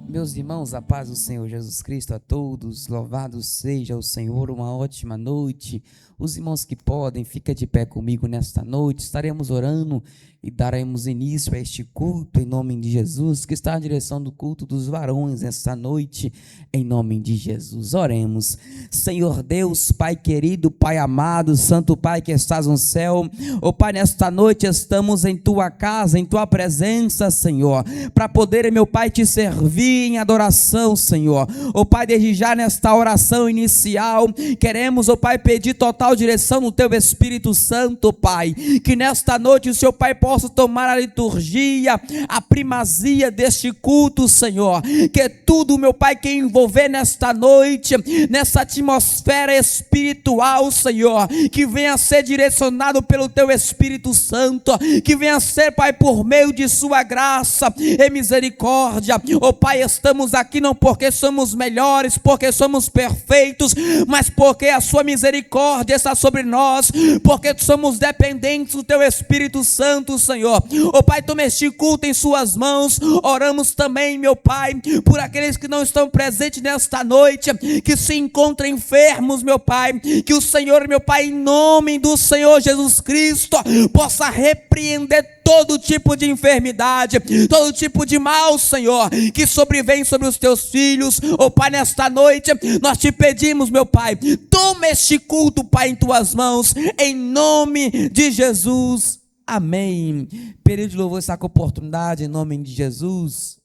Meus irmãos, a paz do Senhor Jesus Cristo a todos, louvado seja o Senhor, uma ótima noite. Os irmãos que podem, fica de pé comigo nesta noite, estaremos orando e daremos início a este culto em nome de Jesus, que está na direção do culto dos varões esta noite, em nome de Jesus. Oremos. Senhor Deus, Pai querido, Pai amado, Santo Pai que estás no céu, ó Pai, nesta noite estamos em Tua casa, em Tua presença, Senhor, para poder, meu Pai, Te servir em adoração, Senhor. Ó Pai, desde já nesta oração inicial, queremos, ó Pai, pedir total direção no Teu Espírito Santo, Pai, que nesta noite o Seu Pai possa tomar a liturgia, a primazia deste culto, Senhor, que tudo, meu Pai, que envolver nesta noite, nessa atmosfera espiritual, Senhor, que venha a ser direcionado pelo Teu Espírito Santo, que venha a ser, Pai, por meio de Sua graça e misericórdia. Ó Pai, estamos aqui não porque somos melhores, porque somos perfeitos, mas porque a Sua misericórdia está sobre nós, porque somos dependentes do Teu Espírito Santo, Senhor. Ó Pai, toma este culto em Suas mãos. Oramos também, meu Pai, por aqueles que não estão presentes nesta noite, que se encontram enfermos, meu Pai, que o Senhor, meu Pai, em nome do Senhor Jesus Cristo, possa repreender todo tipo de enfermidade, todo tipo de mal, Senhor, que sobrevém sobre os Teus filhos. Ó Pai, nesta noite, nós Te pedimos, meu Pai, toma este culto, Pai, em Tuas mãos, em nome de Jesus, amém. Período de louvor está com oportunidade, em nome de Jesus.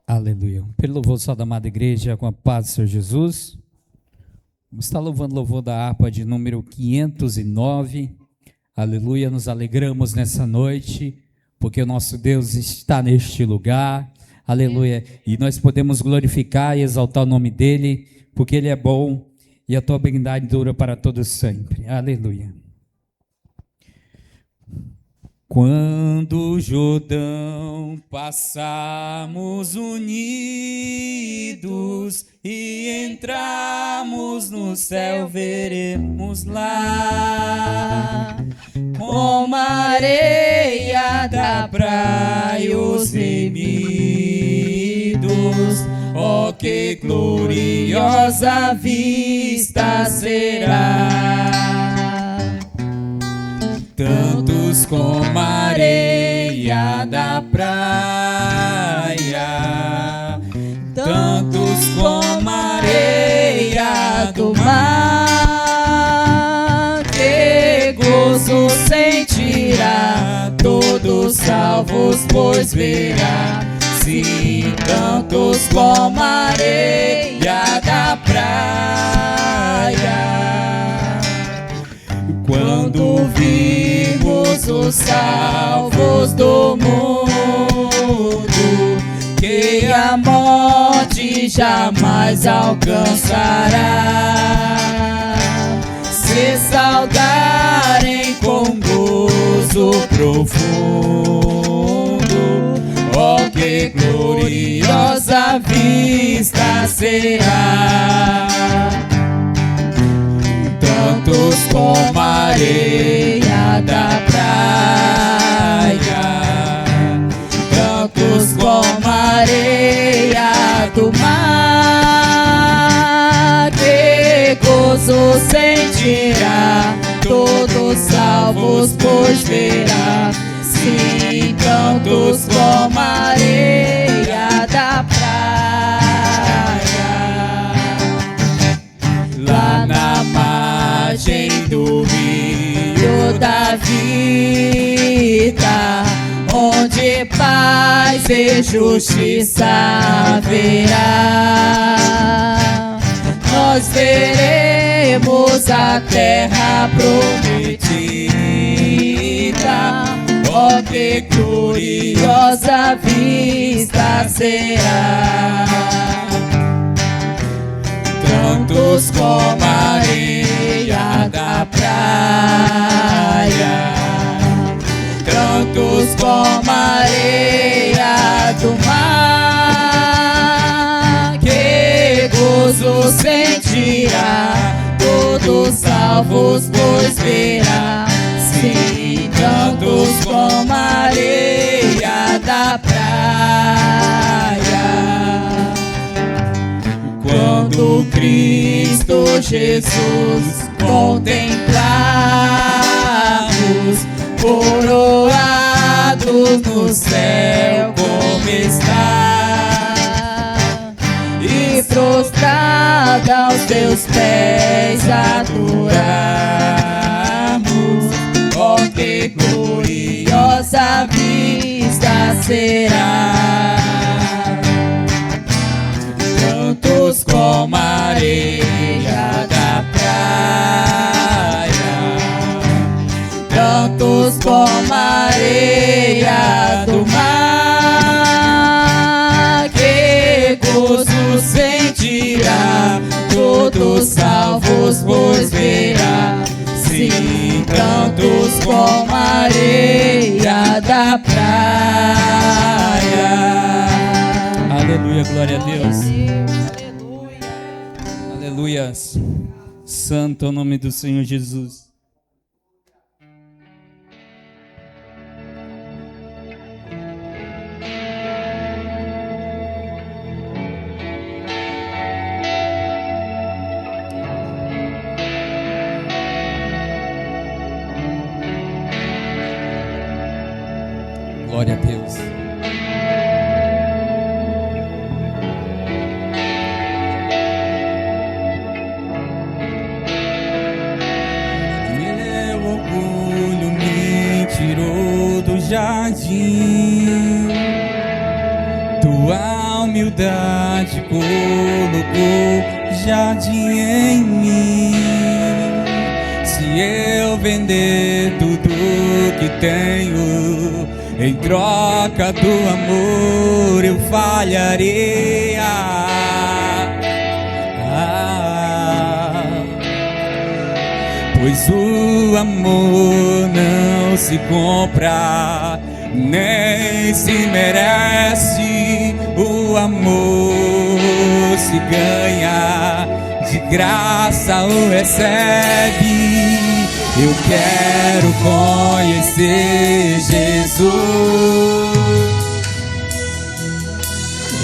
Aleluia. Pelo louvor só da amada igreja, com a paz do Senhor Jesus. Está louvando o louvor da harpa de número 509. Aleluia. Nos alegramos nessa noite, porque o nosso Deus está neste lugar. Aleluia. E nós podemos glorificar e exaltar o nome dEle, porque Ele é bom e a tua bondade dura para todos sempre. Aleluia. Quando o Jordão passarmos unidos e entrarmos no céu, veremos lá, como a areia da praia os remidos. Oh, que gloriosa vista será! Tantos como a areia da praia, tantos como a areia do mar, que gozo sentirá, todos salvos, pois verá. Sim, tantos como a areia da praia. Quando vimos os salvos do mundo, que a morte jamais alcançará, se saudarem com gozo profundo, oh, que gloriosa vista será! Tantos como a areia da praia, tantos como a areia do mar, que gozo sentirá, todos salvos, pois verá. Sim, tantos como a areia da praia, lá na margem do rio da vida, onde paz e justiça haverá, nós veremos a terra prometida. Oh, que gloriosa vista será! Tantos como a areia da praia, tantos como a areia do mar, sentirá, todos salvos pois verá. Sim, tantos como a areia da praia. Quando Cristo Jesus contemplamos, coroado no céu como está, e prostrado aos teus pés adoramos, ó que gloriosa vista será. Tantos como a areia da praia, tantos como a areia do mar, que gozo sentirá, todos salvos pois verá. Sim, tantos como a areia da praia. Aleluia, glória a Deus. Aleluia. Santo é o nome do Senhor Jesus. Glória a Deus. Meu orgulho me tirou do jardim, tua humildade colocou jardim em mim. Se eu vender tudo que tenho, em troca do amor eu falharei. Pois o amor não se compra, nem se merece. O amor se ganha, de graça o recebe. Eu quero conhecer Jesus.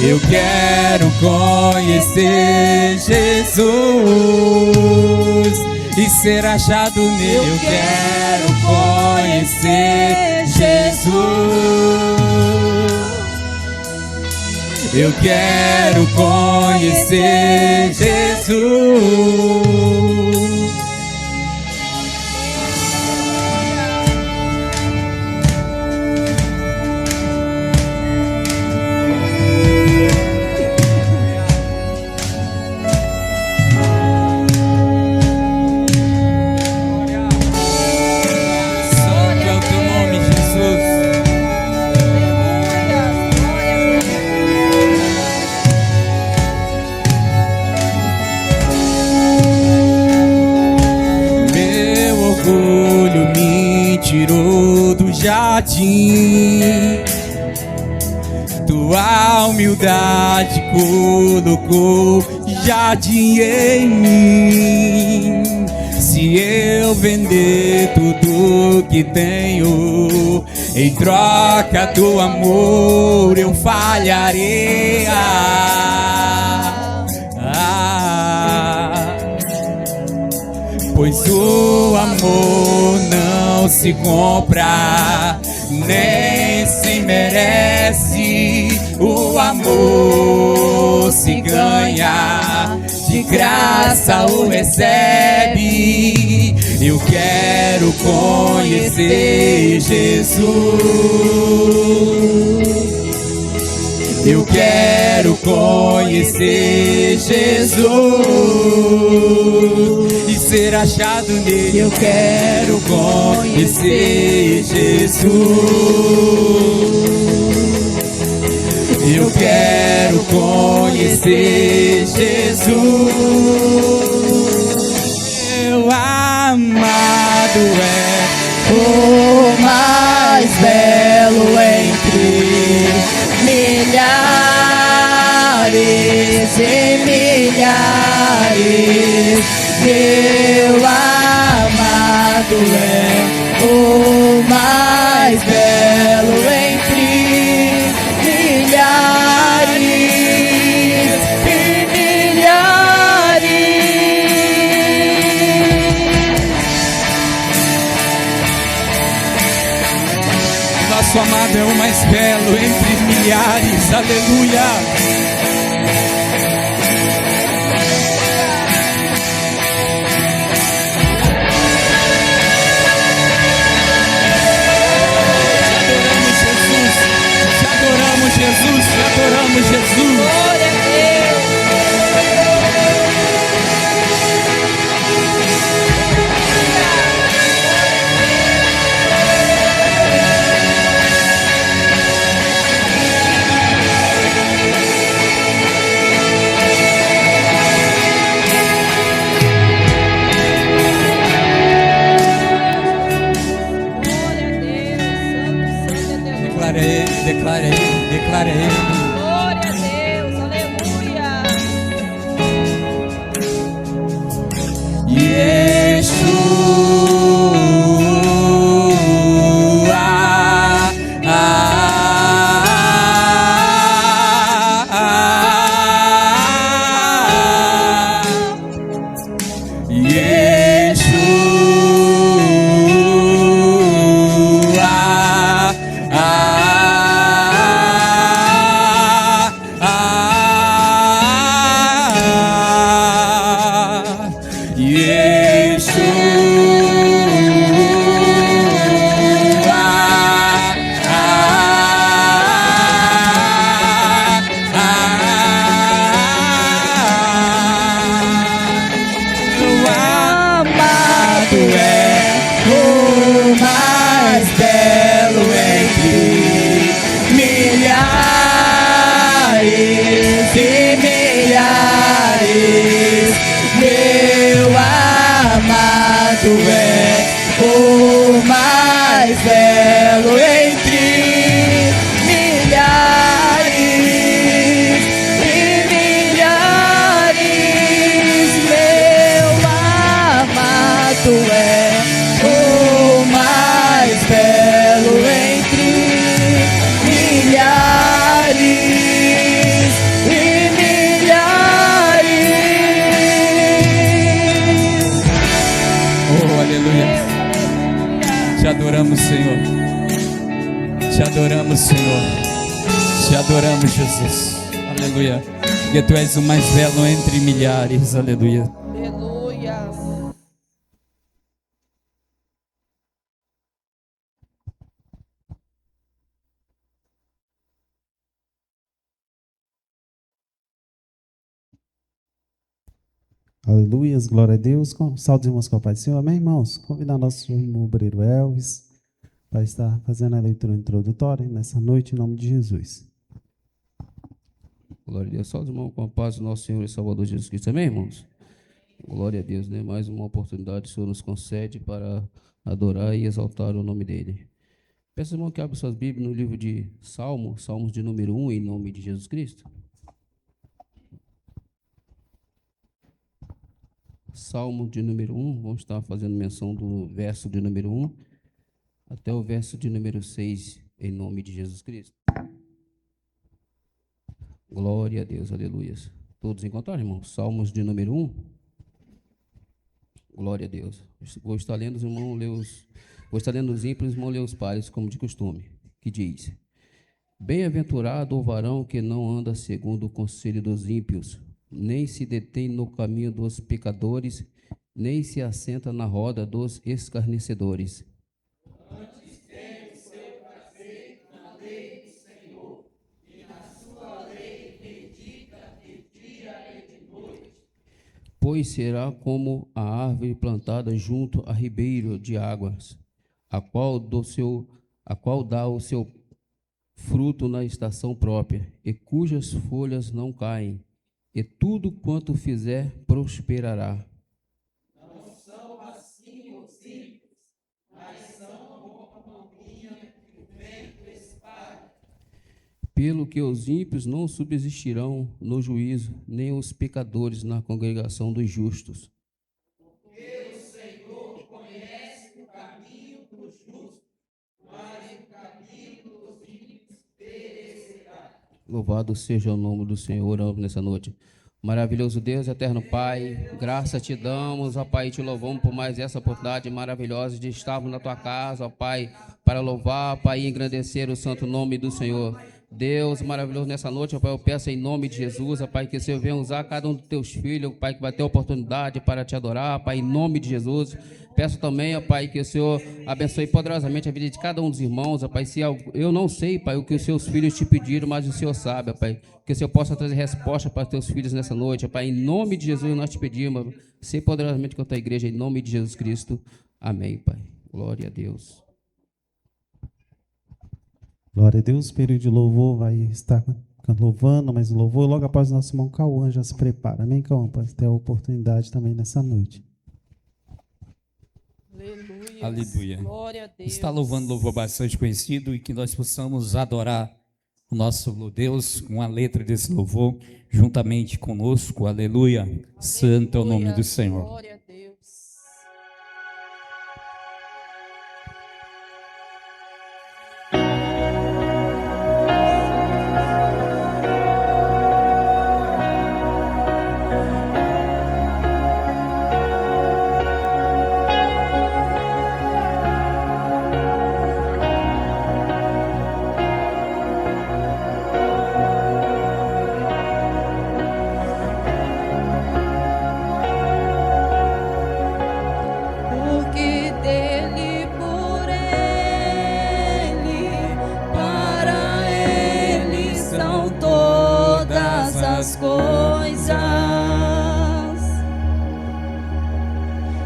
Eu quero conhecer Jesus e ser achado nele. Eu quero conhecer Jesus. Eu quero conhecer Jesus. Tirou do jardim, tua humildade colocou jardim em mim. Se eu vender tudo que tenho, em troca do amor eu falharei. Pois o amor não se compra, nem se merece. O amor se ganha, de graça o recebe. Eu quero conhecer Jesus. Eu quero conhecer Jesus e ser achado nele. Eu quero conhecer Jesus. Eu quero conhecer Jesus. Meu amado é o mais belo entre milhares. e milhares, meu amado é o mais belo entre milhares e milhares. Nosso amado é o mais belo entre milhares, aleluia. Te adoramos, Jesus, te adoramos, Jesus. Glória a Deus. Declara Ele, declara Ele, declara Ele. Glória a Deus, aleluia. Te adoramos, Senhor. Te adoramos, Senhor. Te adoramos, Jesus. Aleluia. Porque Tu és o mais belo entre milhares. Aleluia. Aleluia. Aleluias, glória a Deus. Salve, irmãos, com a paz do Senhor. Amém, irmãos? Convidar nosso irmão obreiro Elvis para estar fazendo a leitura introdutória nessa noite, em nome de Jesus. Glória a Deus. Salve, irmão, com a paz do nosso Senhor e Salvador Jesus Cristo. Amém, irmãos? Glória a Deus, né? Mais uma oportunidade que o Senhor nos concede para adorar e exaltar o nome dEle. Peço, irmão, que abra suas Bíblias no livro de Salmos de número 1, em nome de Jesus Cristo. Salmo de número 1, vamos estar fazendo menção do verso de número 1 até o verso de número 6, em nome de Jesus Cristo. Glória a Deus, aleluias. Todos encontraram, irmão? Salmos de número 1. Glória a Deus. Vou estar lendo os irmãos, vou estar lendo os ímpios, irmão, ler os pares, como de costume, que diz: Bem-aventurado o varão que não anda segundo o conselho dos ímpios, nem se detém no caminho dos pecadores, nem se assenta na roda dos escarnecedores. Antes tem o seu prazer na lei do Senhor, e na sua lei medita de dia e de noite. Pois será como a árvore plantada junto a ribeiro de águas, a qual dá o seu fruto na estação própria, e cujas folhas não caem, e tudo quanto fizer prosperará. Não são assim os ímpios, mas são como a pombinha que o vento espalha. Pelo que os ímpios não subsistirão no juízo, nem os pecadores na congregação dos justos. Porque o Senhor conhece o caminho dos justos, mas o caminho dos ímpios perecerá. Louvado seja o nome do Senhor nessa noite. Maravilhoso Deus, eterno Pai, graça te damos, ó Pai, te louvamos por mais essa oportunidade maravilhosa de estarmos na tua casa, ó Pai, para louvar, Pai, e engrandecer o santo nome do Senhor. Deus maravilhoso, nessa noite, ó Pai, eu peço em nome de Jesus, ó Pai, que o Senhor venha usar cada um dos teus filhos, ó Pai, que vai ter oportunidade para te adorar, Pai, em nome de Jesus. Peço também, ó Pai, que o Senhor abençoe poderosamente a vida de cada um dos irmãos, ó Pai. Se eu não sei, Pai, o que os seus filhos te pediram, mas o Senhor sabe, ó Pai. Que o Senhor possa trazer resposta para os teus filhos nessa noite, ó Pai. Em nome de Jesus nós te pedimos, se poderosamente com a tua igreja, em nome de Jesus Cristo. Amém, Pai. Glória a Deus. Glória a Deus, o período de louvor vai estar louvando, mas o louvor logo após o nosso irmão Cauã já se prepara. Amém, Cauã? Para ter a oportunidade também nessa noite. Aleluia. Aleluia. Glória a Deus. Está louvando louvor bastante conhecido e que nós possamos adorar o nosso Deus com a letra desse louvor juntamente conosco. Aleluia. Santo é o nome do Senhor. Glória a Deus. Porque dele, por ele, para ele são todas as coisas.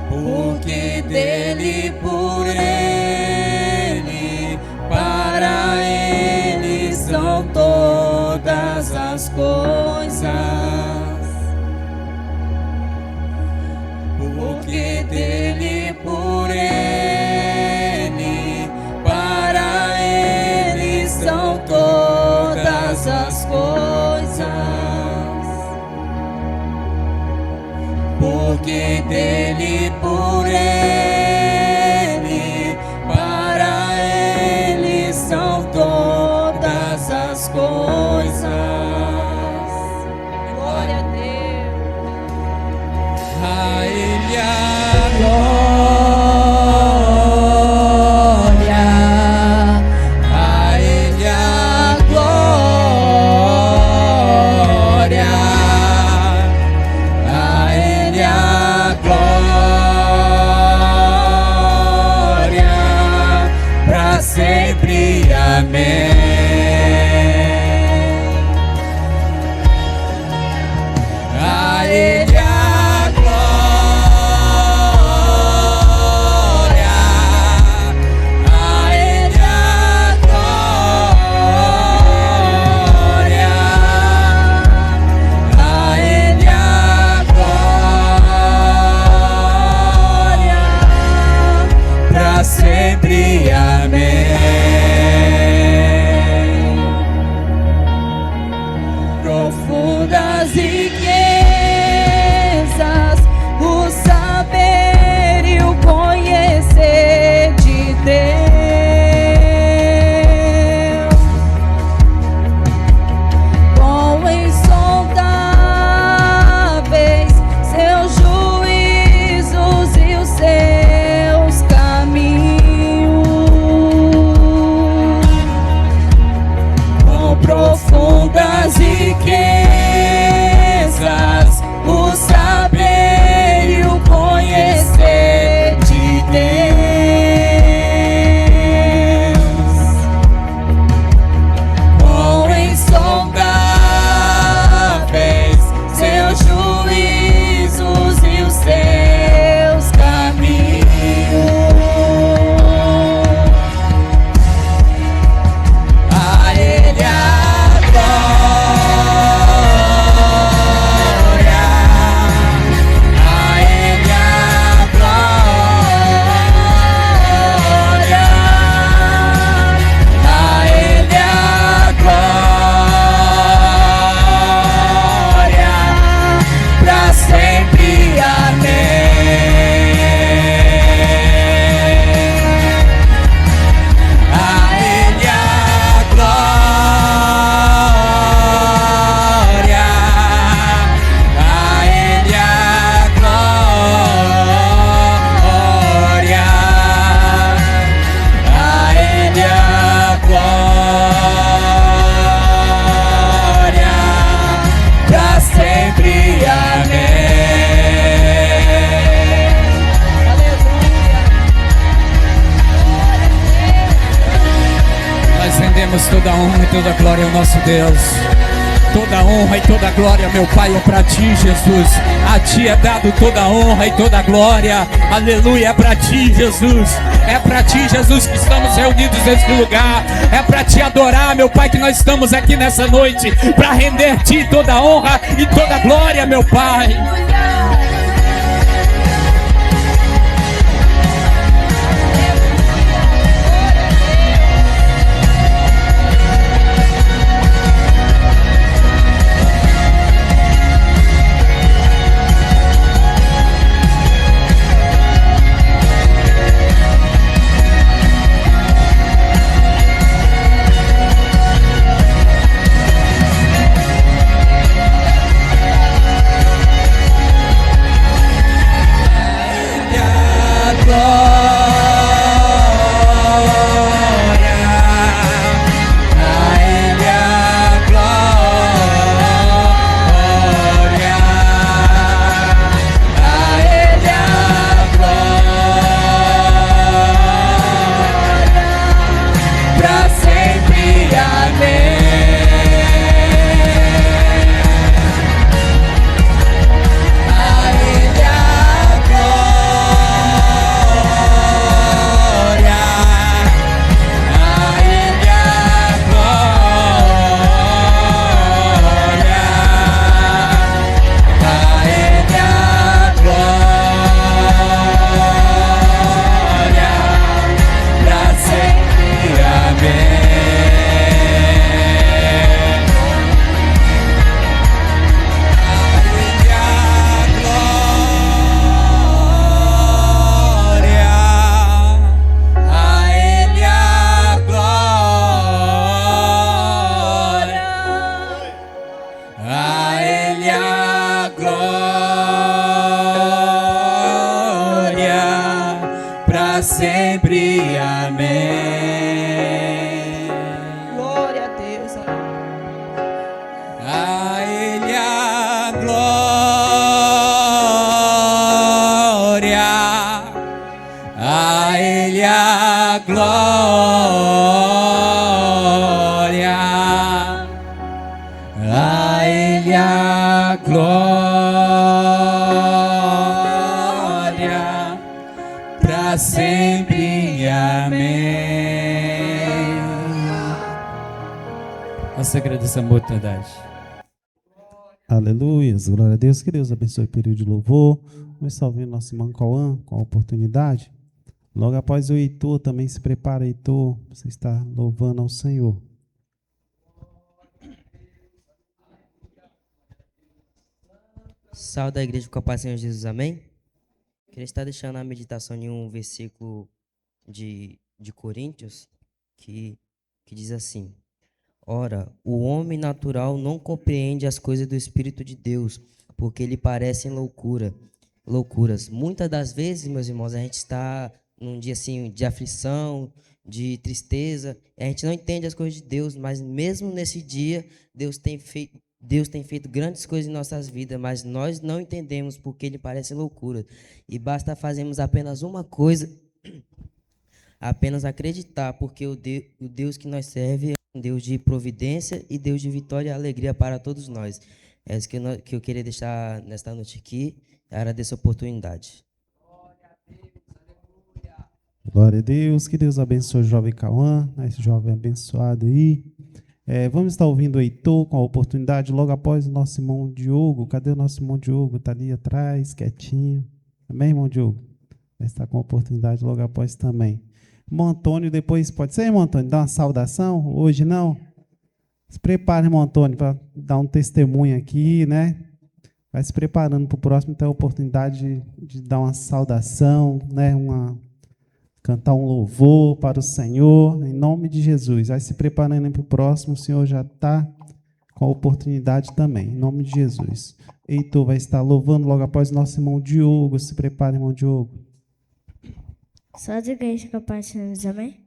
Porque dele, por ele, para ele são todas as coisas. Porque dele, por ele, para ele são todas as coisas. Porque dele, por ele, para ele são todas as coisas. Glória a Deus. A Ele a glória, a Ele a glória, a Ele a glória, para sempre. Amém. A Ele a glória, a Ele a glória, a Ele a glória, para sempre. Amém. Profundas riquezas, o saber e o conhecer de Deus, quão insondáveis seus juízos e os seus caminhos, quão profundas riquezas honra e toda glória ao nosso Deus. Toda honra e toda glória, meu Pai, é para ti, Jesus. A ti é dado toda honra e toda glória. Aleluia, é para ti, Jesus. É para ti, Jesus, que estamos reunidos neste lugar. É para te adorar, meu Pai, que nós estamos aqui nessa noite, para render-te toda honra e toda glória, meu Pai. Sempre, amém. Glória a Deus. A Ele a glória, a Ele a glória, a Ele a glória, pra sempre, amém. Nós agradecemos a oportunidade. Aleluia, glória a Deus. Que Deus abençoe o período de louvor. Vamos estar ouvindo nosso irmão Cauã com a oportunidade. Logo após o Heitor, também se prepara, Heitor, você está louvando ao Senhor. Salve da igreja com a paz do Senhor Jesus, amém? Queria estar deixando a meditação em um versículo de Coríntios que diz assim: Ora, o homem natural não compreende as coisas do Espírito de Deus, porque lhe parecem loucuras. Muitas das vezes, meus irmãos, a gente está num dia assim de aflição, de tristeza, a gente não entende as coisas de Deus, mas mesmo nesse dia, Deus tem feito grandes coisas em nossas vidas, mas nós não entendemos porque lhe parece loucura. E basta fazermos apenas uma coisa, apenas acreditar, porque o Deus que nós serve é um Deus de providência e Deus de vitória e alegria para todos nós. É isso que eu queria deixar nesta noite aqui. Agradeço a oportunidade. Glória a Deus, que Deus abençoe o jovem Cauã, esse jovem abençoado aí. Vamos estar ouvindo o Heitor com a oportunidade, logo após o nosso irmão Diogo. Cadê o nosso irmão Diogo? Está ali atrás, quietinho. Amém, irmão Diogo? Vai estar com a oportunidade logo após também. Irmão Antônio, depois, pode ser, irmão Antônio, dar uma saudação? Hoje não? Se prepare, irmão Antônio, para dar um testemunho aqui, né? Vai se preparando para o próximo, ter a oportunidade de dar uma saudação, né? Cantar um louvor para o Senhor, em nome de Jesus. Vai se preparando para o próximo, o Senhor já está com a oportunidade também, em nome de Jesus. Heitor vai estar louvando logo após o nosso irmão Diogo. Se prepare, irmão Diogo. Só de igreja que eu partilho, amém?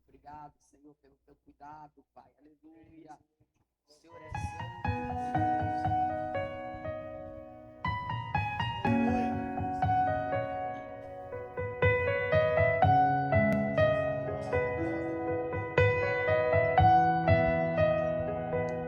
Obrigado, Senhor, pelo teu cuidado, Pai. Aleluia. O Senhor é santo.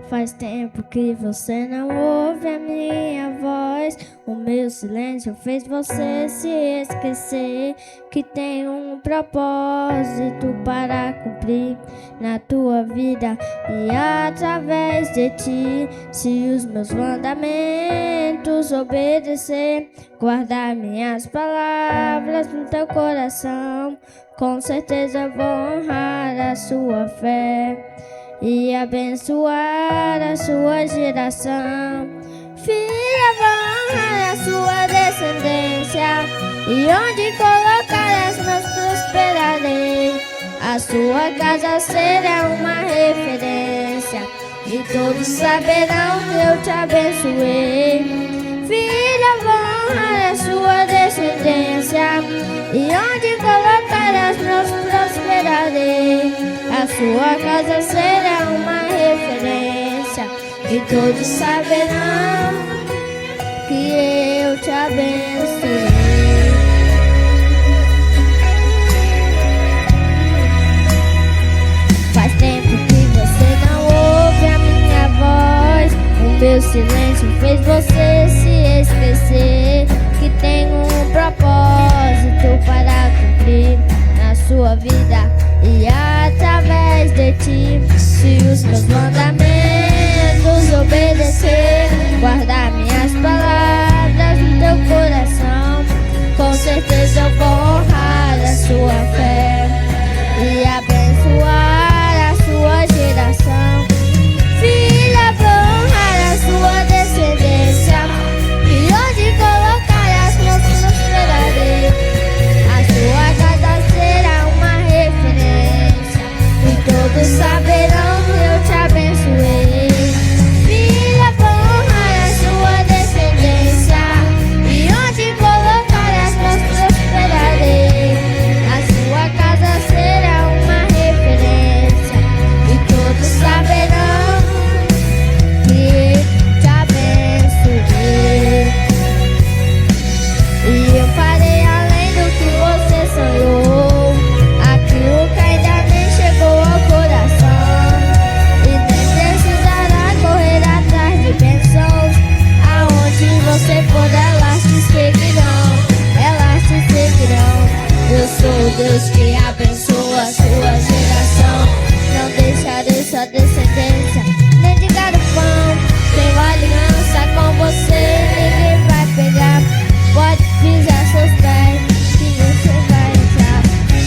Faz tempo que você não ouve a minha voz. O meu silêncio fez você se esquecer que tem um propósito para cumprir na tua vida e através de ti. Se os meus mandamentos obedecer, guardar minhas palavras no teu coração, com certeza vou honrar a sua fé e abençoar a sua geração. Filha, vou honrar a sua descendência, e onde colocar as mãos prosperarei. A sua casa será uma referência, e todos saberão que eu te abençoei. Filha, vou honrar a sua descendência, e onde colocar as mãos prosperarei. A sua casa será uma referência, e todos saberão que eu te abençoei. Faz tempo que você não ouve a minha voz. O meu silêncio fez você se esquecer que tem um propósito para cumprir na sua vida e através de ti. Se os meus mandamentos obedecer, guardar minhas palavras no teu coração, com certeza eu vou honrar a sua fé e abençoar a sua geração. Filha, vou honrar a sua descendência, e onde colocar as mãos prosperarei. A sua casa será uma referência, e todos saberão que eu te abençoei. Filha, vou honrar a sua descendência, e onde colocar as mãos prosperarei. A sua casa será uma referência, e todos saberão que te abençoei. E eu farei além do que você sonhou, aquilo que ainda nem chegou ao coração. E nem precisará correr atrás de bênçãos. Aonde você for, elas te seguirão, elas te seguirão. Eu sou o Deus que abençoa a sua geração. Não deixarei sua descendência nem de garfão. Tenho aliança com você, ninguém vai pegar. Pode pisar seus pés, que você vai entrar.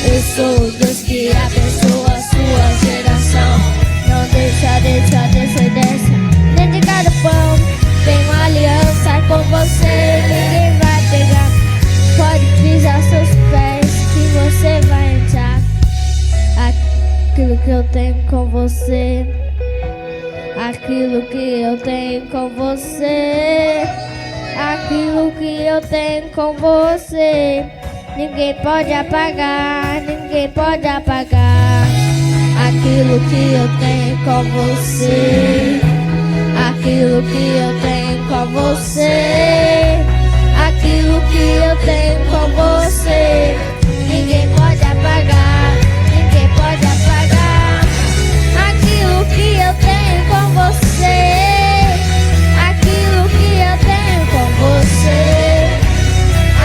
Eu sou o Deus que abençoa a sua geração. Não deixarei sua descendência nem de garfão. Tenho aliança com você, ninguém vai pegar. Pode pisar seus pés, que você vai entrar. Aquilo que eu tenho com você, aquilo que eu tenho com você, aquilo que eu tenho com você, ninguém pode apagar, ninguém pode apagar. Aquilo que eu tenho com você, aquilo que eu tenho com você, aquilo que eu tenho com você, ninguém pode apagar, ninguém pode apagar. Aquilo que eu tenho com você, aquilo que eu tenho com você,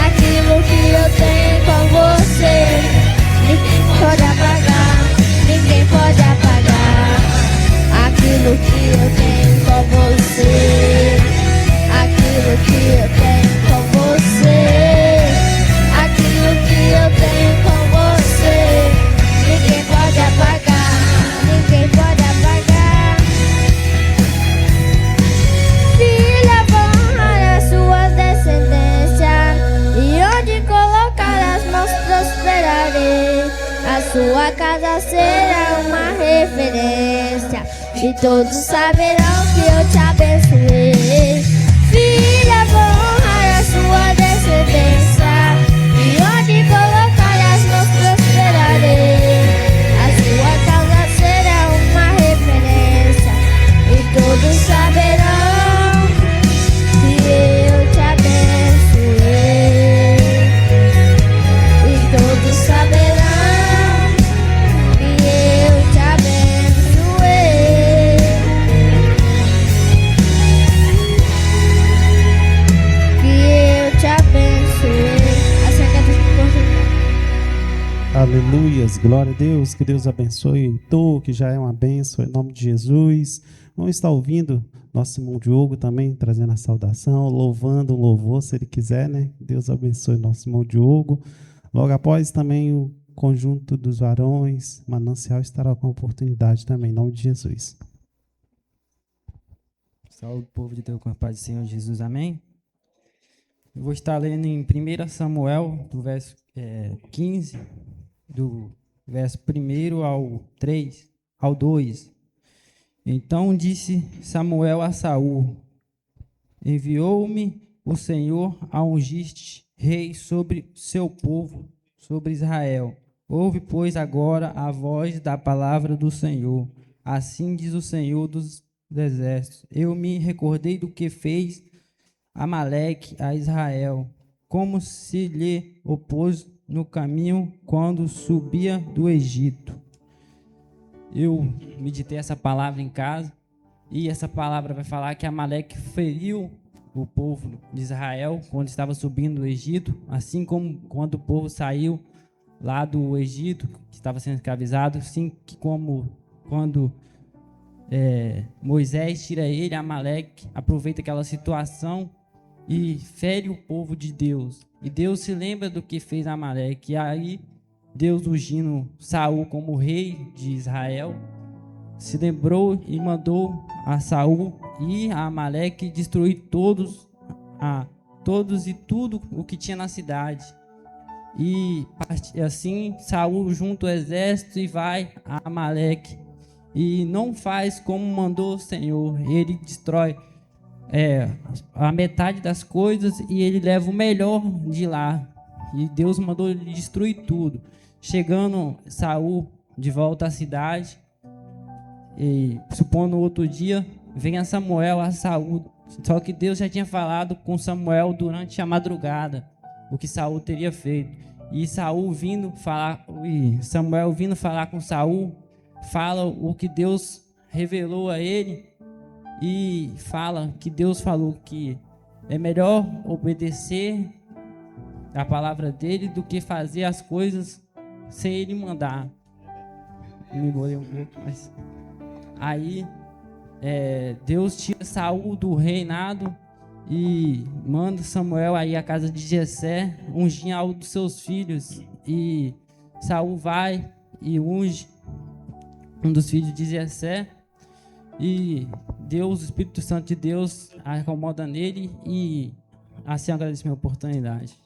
aquilo que eu tenho com você, ninguém pode apagar, ninguém pode apagar. Aquilo que eu tenho com você, aquilo que eu tenho com você, aquilo que eu tenho com você, ninguém pode apagar, ninguém pode apagar. Filha, vou honrar a sua descendência, e onde colocar as mãos prosperarei. A sua casa será uma referência, e todos saberão que eu te abençoei. Filha, vou honrar a sua descendência, e onde colocar as mãos prosperarei. A sua casa será uma referência, e todos saberão que eu te abençoei. E todos saberão que eu te abençoei. Aleluias, glória a Deus, que Deus abençoe Heitor, que já é uma bênção, em nome de Jesus. Vamos estar ouvindo nosso irmão Diogo também, trazendo a saudação, louvando o louvor, se ele quiser, né? Deus abençoe nosso irmão Diogo. Logo após também o conjunto dos varões, Manancial estará com a oportunidade também, em nome de Jesus. Saúde, povo de Deus, com a paz do Senhor Jesus, amém? Eu vou estar lendo em 1 Samuel, do verso 15, do verso 1 ao 2. Então disse Samuel a Saul: enviou-me o Senhor a ungir-te rei sobre seu povo, sobre Israel. Ouve, pois, agora a voz da palavra do Senhor. Assim diz o Senhor dos exércitos: eu me recordei do que fez Amaleque a Israel, como se lhe opôs no caminho quando subia do Egito. Eu meditei essa palavra em casa, e essa palavra vai falar que Amaleque feriu o povo de Israel quando estava subindo do Egito, assim como quando o povo saiu lá do Egito, que estava sendo escravizado, assim como quando Moisés tira ele, Amaleque aproveita aquela situação e fere o povo de Deus. E Deus se lembra do que fez Amaleque. E aí Deus, ungindo Saul como rei de Israel, se lembrou e mandou a Saul e a Amaleque destruir todos e tudo o que tinha na cidade. E assim Saul junta o exército e vai a Amaleque. E não faz como mandou o Senhor. Ele destrói a metade das coisas e ele leva o melhor de lá. E Deus mandou ele destruir tudo. Chegando Saul de volta à cidade, e supondo outro dia, vem a Samuel a Saul. Só que Deus já tinha falado com Samuel durante a madrugada o que Saul teria feito. E Samuel vindo falar com Saul, fala o que Deus revelou a ele. E fala que Deus falou que é melhor obedecer a palavra dele do que fazer as coisas sem ele mandar. Me embolei um pouco, mas aí Deus tira Saul do reinado e manda Samuel aí à casa de Jessé ungir um dos seus filhos. E Saul vai e unge um dos filhos de Jessé. E Deus, o Espírito Santo de Deus, acomoda nele, e assim eu agradeço a minha oportunidade.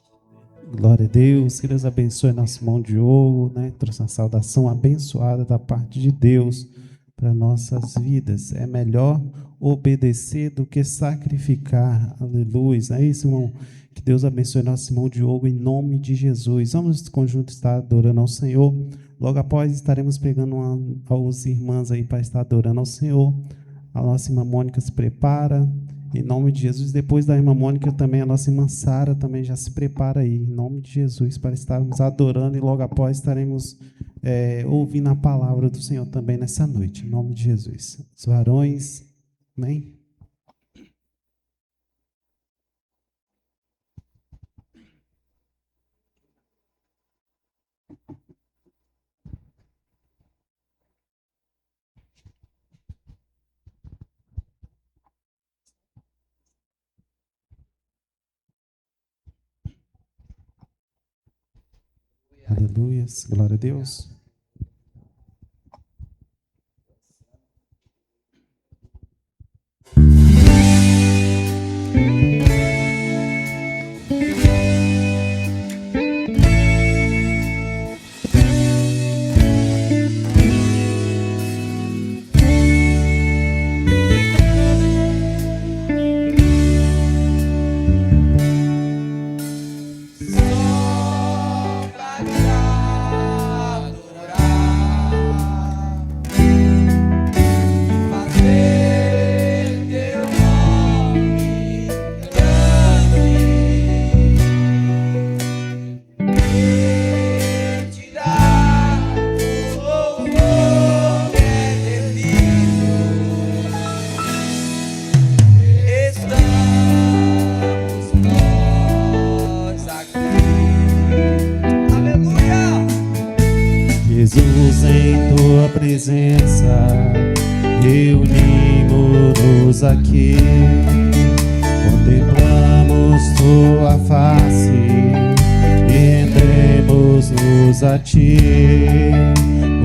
Glória a Deus, que Deus abençoe nosso irmão Diogo, né? Trouxe uma saudação abençoada da parte de Deus para nossas vidas. É melhor obedecer do que sacrificar. Aleluia. É isso, irmão. Que Deus abençoe nosso irmão Diogo em nome de Jesus. Vamos conjunto estar adorando ao Senhor. Logo após estaremos pegando as irmãs aí para estar adorando ao Senhor. A nossa irmã Mônica se prepara, em nome de Jesus. Depois da irmã Mônica também, a nossa irmã Sara também já se prepara aí, em nome de Jesus, para estarmos adorando, e logo após estaremos ouvindo a palavra do Senhor também nessa noite, em nome de Jesus. Os varões, amém? Aleluia, glória a Deus. Só pra te adorar. Jesus, em tua presença, reunimos-nos aqui, contemplamos tua face e rendemos-nos a ti,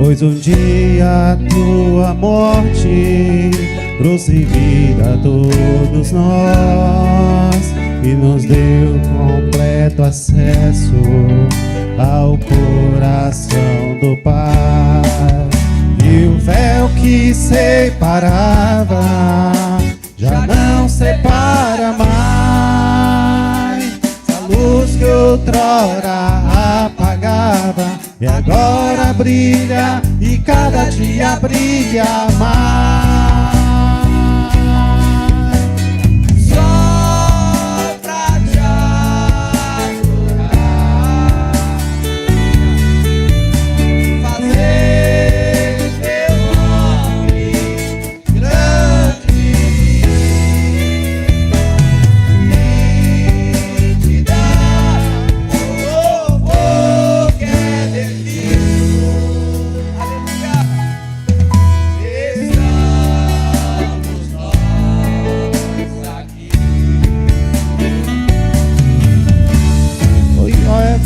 pois um dia a tua morte trouxe vida a todos nós e nos deu completo acesso ao coração do Pai. E o véu que separava já não separa mais. A luz que outrora apagava e agora brilha, e cada dia brilha mais.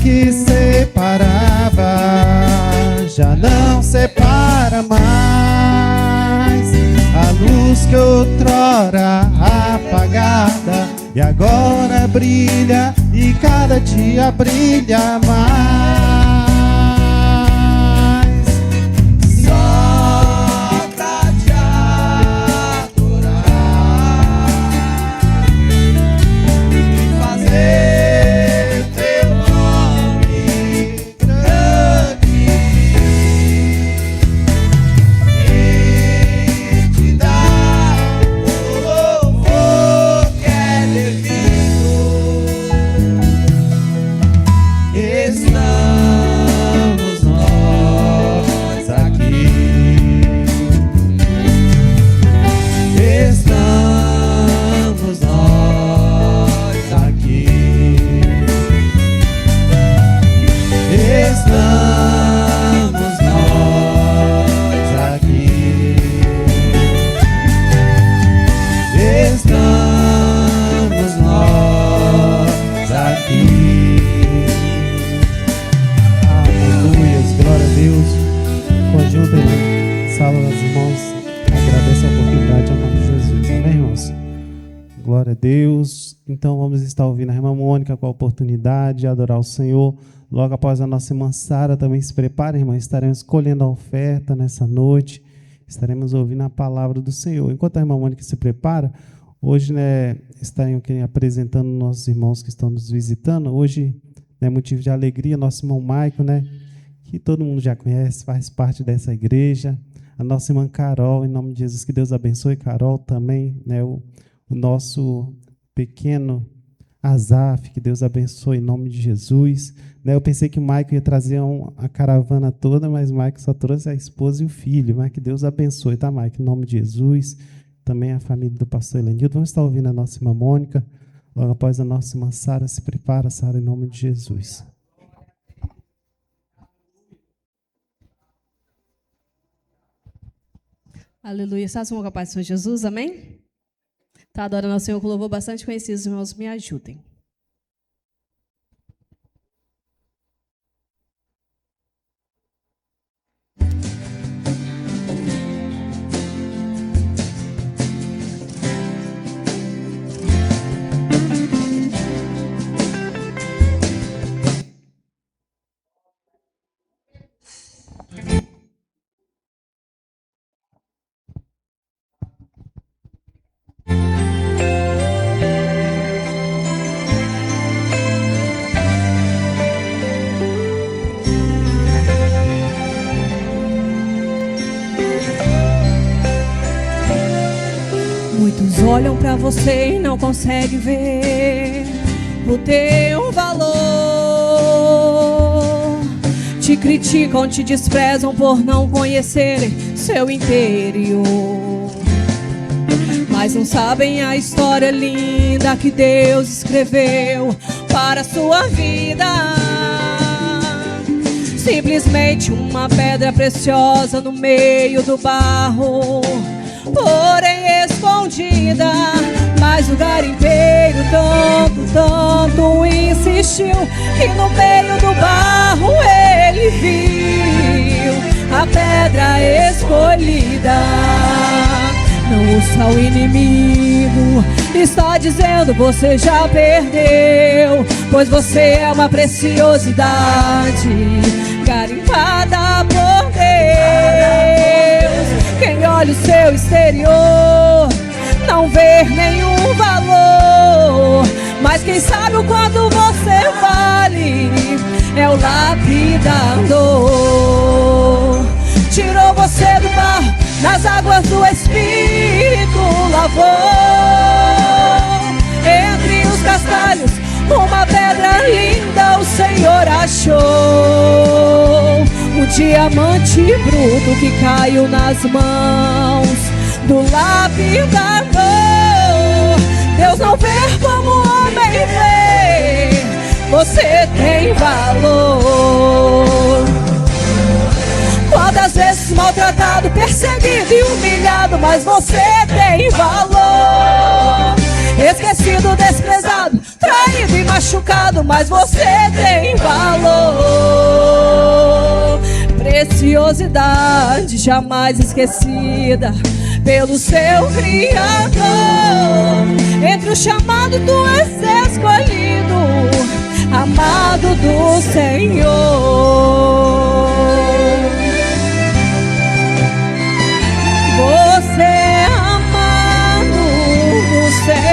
Que separava já não separa mais. A luz que outrora apagada e agora brilha, e cada dia brilha mais. Só pra te adorar e fazer glória a Deus. Então vamos estar ouvindo a irmã Mônica com a oportunidade de adorar o Senhor. Logo após a nossa irmã Sara, também se prepare, irmã, estaremos escolhendo a oferta nessa noite, estaremos ouvindo a palavra do Senhor. Enquanto a irmã Mônica se prepara, hoje, né, estaremos aqui apresentando nossos irmãos que estão nos visitando. Hoje, né, motivo de alegria, nosso irmão Maico, né, que todo mundo já conhece, faz parte dessa igreja. A nossa irmã Carol, em nome de Jesus, que Deus abençoe. Carol também, né, o nosso pequeno Azaf, que Deus abençoe em nome de Jesus. Né, eu pensei que o Maico ia trazer a caravana toda, mas o Maico só trouxe a esposa e o filho. Mas que Deus abençoe, tá, Maico? Em nome de Jesus. Também a família do pastor Elenildo. Vamos estar ouvindo a nossa irmã Mônica. Logo após a nossa irmã Sara, se prepara, Sara, em nome de Jesus. Aleluia. Estás com a paz do Senhor Jesus, amém? Está adorando ao Senhor com louvor bastante conhecido. Os irmãos me ajudem. Muitos olham pra você e não conseguem ver o teu valor. Te criticam, te desprezam por não conhecerem seu interior. Mas não sabem a história linda que Deus escreveu para a sua vida. simplesmente uma pedra preciosa no meio do barro, porém escondida. Mas o garimpeiro tanto insistiu, que no meio do barro ele viu a pedra escolhida. Não ouça o inimigo, está dizendo você já perdeu, pois você é uma preciosidade garimpada por Deus. Quem olha o seu exterior não vê nenhum valor, mas quem sabe o quanto você vale é o lapidador. Tirou você do barro, nas águas do Espírito lavou. Entre os cascalhos, uma pedra linda o Senhor achou. Um diamante bruto que caiu nas mãos do lapidador. Deus não vê como o homem vê, você tem valor. Quantas vezes maltratado, perseguido e humilhado, mas você tem valor. Esquecido, desprezado, traído e machucado, mas você tem valor. Preciosidade jamais esquecida pelo seu Criador. Entre o chamado tu és escolhido, amado do Senhor. Você é amado do Senhor.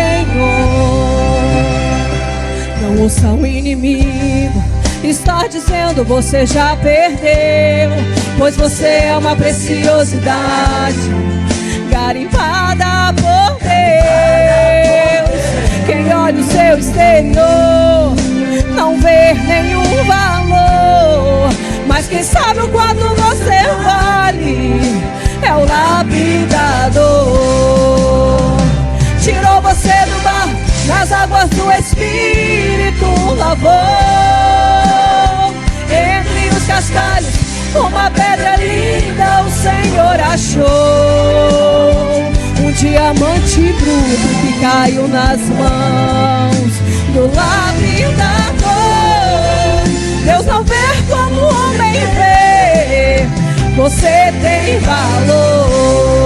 Não ouça o inimigo, está dizendo você já perdeu, pois você é uma preciosidade garimpada por Deus. Quem olha o seu exterior não vê nenhum valor, mas quem sabe o quanto você vale é o lapidador. Tirou você do barro, nas águas do Espírito lavou. Entre os cascalhos, uma pedra linda o Senhor achou. Um diamante bruto que caiu nas mãos do lapidador. Deus não vê como o homem vê, você tem valor.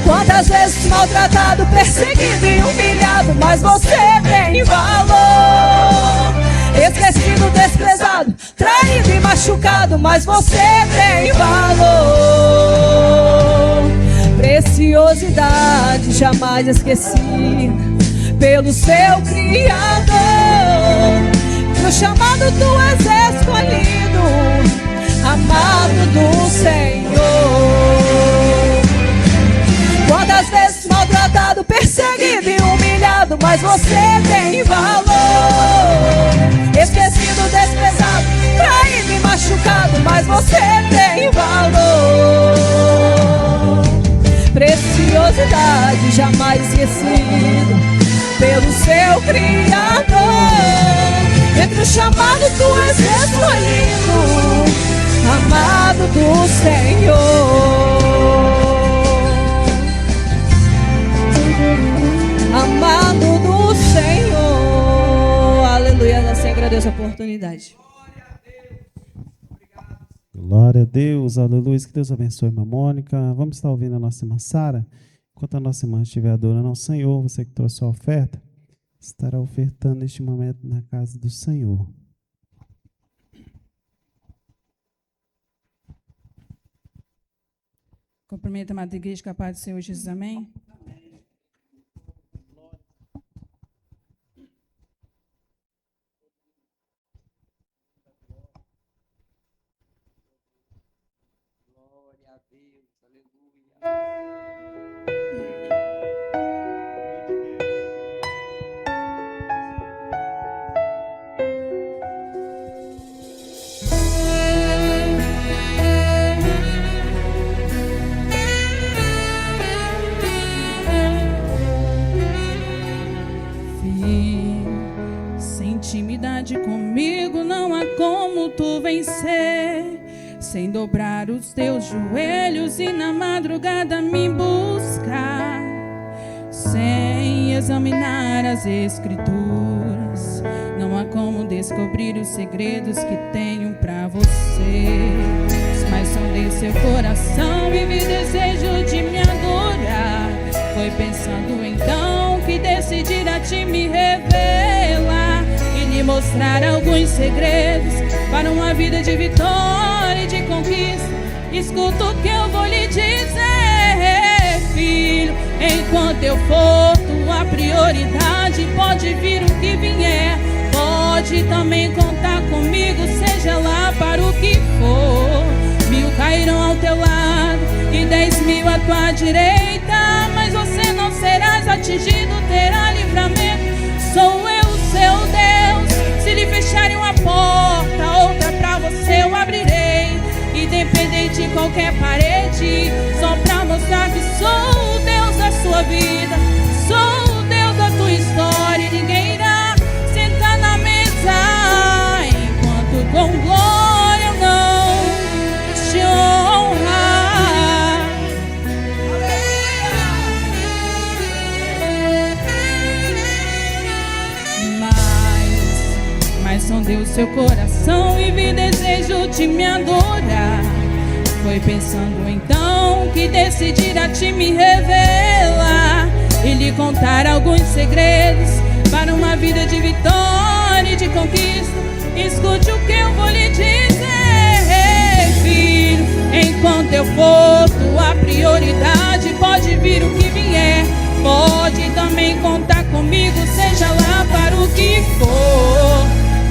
Quantas vezes maltratado, perseguido e humilhado, mas você tem valor. Esquecido, desprezado, traído e machucado, mas você tem valor. Preciosidade jamais esquecida pelo seu Criador. No chamado tu és escolhido, amado do Senhor. Quantas vezes maltratado, perseguido e humilhado, mas você tem valor. Esquecido, desprezado, traído e machucado, mas você tem valor. Preciosidade jamais esquecida pelo seu Criador. Entre o chamado tu és escolhido, amado do Senhor. Amado do Senhor. Aleluia. Assim agradeço a oportunidade. Glória a Deus, aleluia. Que Deus abençoe, irmã Mônica. Vamos estar ouvindo a nossa irmã Sara. Enquanto a nossa irmã estiver adorando ao Senhor, você que trouxe a oferta, estará ofertando neste momento na casa do Senhor. Cumprimento a amada igreja com a paz do Senhor Jesus, amém? Glória a Deus, aleluia. Sem intimidade comigo não há como posso vencer sem dobrar os teus joelhos e na madrugada me buscar, sem examinar as escrituras. Não há como descobrir os segredos que tenho pra você. Mas sondei seu coração e vi desejo de me adorar. Foi pensando então que decidir a ti me revelar e lhe mostrar alguns segredos para uma vida de vitória e de conquista. Escuta o que eu vou lhe dizer, filho. Enquanto eu for tua prioridade, pode vir o que vier. Pode também contar comigo, seja lá para o que for. 1000 cairão ao teu lado e 10.000 à tua direita, mas você não serás atingido, terá livramento. Sou eu, seu Deus. Se lhe fecharem uma porta, outra pra você eu abrirei, independente de qualquer parede, só pra mostrar que sou o Deus da sua vida, sou o Deus da tua história. E ninguém irá sentar na mesa enquanto com glória eu não te honrar. Mas sondei o seu coração e vi desejo de me adorar. Foi pensando então que decidir a ti me revelar e lhe contar alguns segredos para uma vida de vitória e de conquista. Escute o que eu vou lhe dizer, filho. Enquanto eu for tua prioridade, pode vir o que vier. Pode também contar comigo, seja lá para o que for.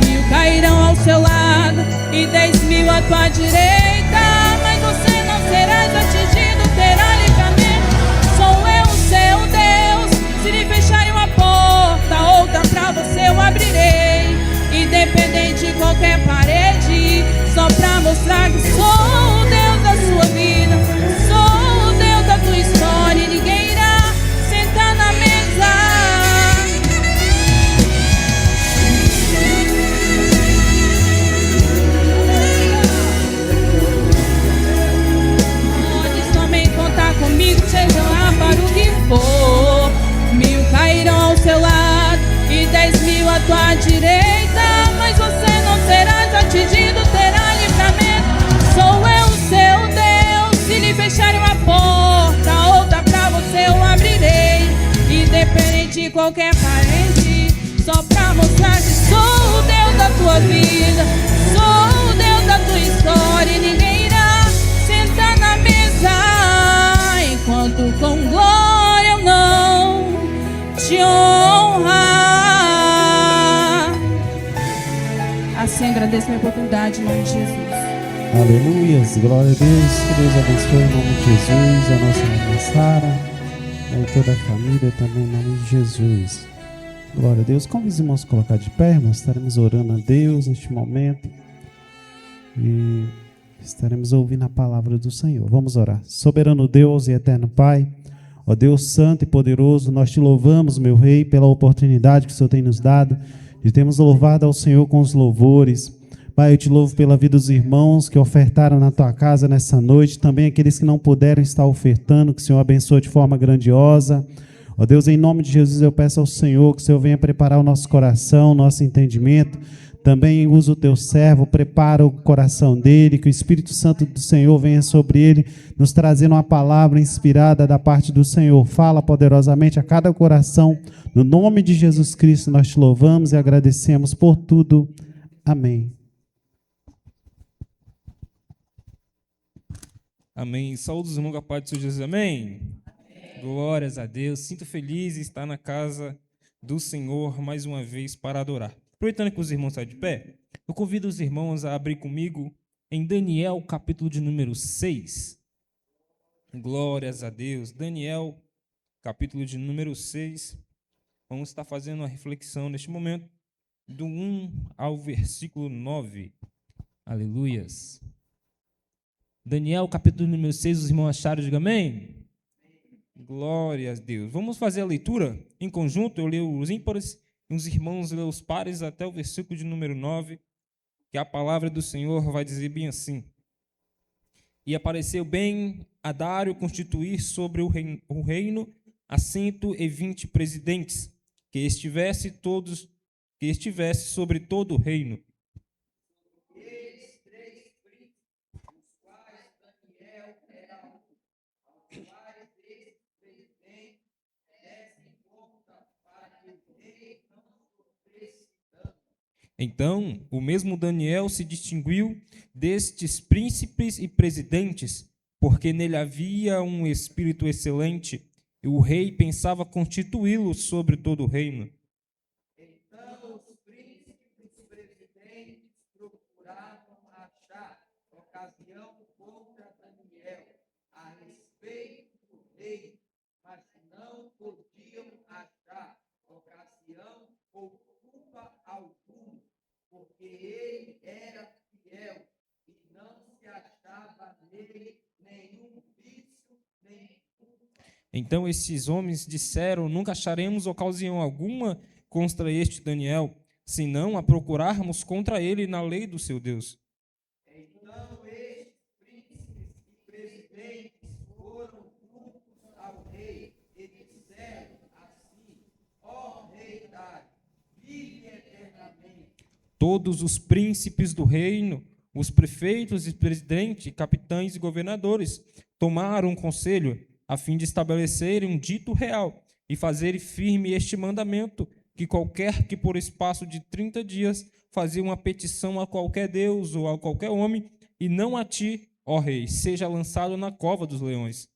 1000 cairão ao seu lado e 10.000 à tua direita, mas você não serás atingido, terá livramento. Sou eu, seu Deus. Se lhe fecharem uma porta, outra pra você eu abrirei, independente de qualquer parede, só pra mostrar que sou o Deus da sua vida, sou o Deus da tua história. E ninguém irá sentar na mesa. Comigo, seja lá para o que for. 1000 cairão ao seu lado e 10.000 à tua direita, mas você não serás atingido, terá livramento. Sou eu, seu Deus. Se lhe fecharem uma porta, outra pra você eu abrirei, independente de qualquer parede, só pra mostrar que sou o Deus da tua vida, sou o Deus da tua história. E ninguém irá sentar na mesa enquanto com glória eu não te honrar. Assim agradeço a minha oportunidade em nome de Jesus. Aleluias, glória a Deus. Que Deus abençoe em nome de Jesus a nossa irmã Sara e toda a família também em nome de Jesus. Glória a Deus. Como os irmãos colocar de pé, irmãos, estaremos orando a Deus neste momento e estaremos ouvindo a palavra do Senhor. Vamos orar. Soberano Deus e eterno Pai, ó Deus santo e poderoso, nós te louvamos, meu Rei, pela oportunidade que o Senhor tem nos dado de termos louvado ao Senhor com os louvores. Pai, eu te louvo pela vida dos irmãos que ofertaram na tua casa nessa noite, também aqueles que não puderam estar ofertando, que o Senhor abençoe de forma grandiosa. Ó Deus, em nome de Jesus eu peço ao Senhor que o Senhor venha preparar o nosso coração, nosso entendimento. Também usa o teu servo, prepara o coração dele, que o Espírito Santo do Senhor venha sobre ele, nos trazendo uma palavra inspirada da parte do Senhor. Fala poderosamente a cada coração. No nome de Jesus Cristo nós te louvamos e agradecemos por tudo. Amém. Amém. Saúde os irmãos com a paz do Senhor Jesus. Amém. Glórias a Deus. Sinto feliz em estar na casa do Senhor mais uma vez para adorar. Aproveitando que os irmãos estão de pé, eu convido os irmãos a abrir comigo em Daniel, capítulo de número 6. Glórias a Deus. Daniel, capítulo de número 6. Vamos estar fazendo uma reflexão neste momento, do 1 ao versículo 9. Aleluias. Daniel, capítulo número 6, os irmãos acharam, diga amém. Glória a Deus. Vamos fazer a leitura em conjunto. Eu leio os ímpares e os irmãos leem os pares até o versículo de número 9. que a palavra do Senhor vai dizer bem assim: e apareceu bem a Dário constituir sobre o reino a 120 presidentes, que estivesse sobre todo o reino. Então, o mesmo Daniel se distinguiu destes príncipes e presidentes, porque nele havia um espírito excelente, e o rei pensava constituí-lo sobre todo o reino. Então, os príncipes e presidentes procuravam achar ocasião contra Daniel a respeito do rei, mas não podiam achar ocasião ou culpa alguma, porque ele era fiel e não se achava nele nenhum vício, nem culpa. Então esses homens disseram: nunca acharemos ocasião alguma contra este Daniel, senão a procurarmos contra ele na lei do seu Deus. Então estes príncipes e presidentes foram juntos ao rei e disseram assim: ó rei Dário, vive eternamente. Todos os príncipes do reino, os prefeitos e presidentes, capitães e governadores, tomaram um conselho a fim de estabelecerem um dito real e fazerem firme este mandamento, que qualquer que por espaço de 30 dias fazia uma petição a qualquer deus ou a qualquer homem, e não a ti, ó rei, seja lançado na cova dos leões.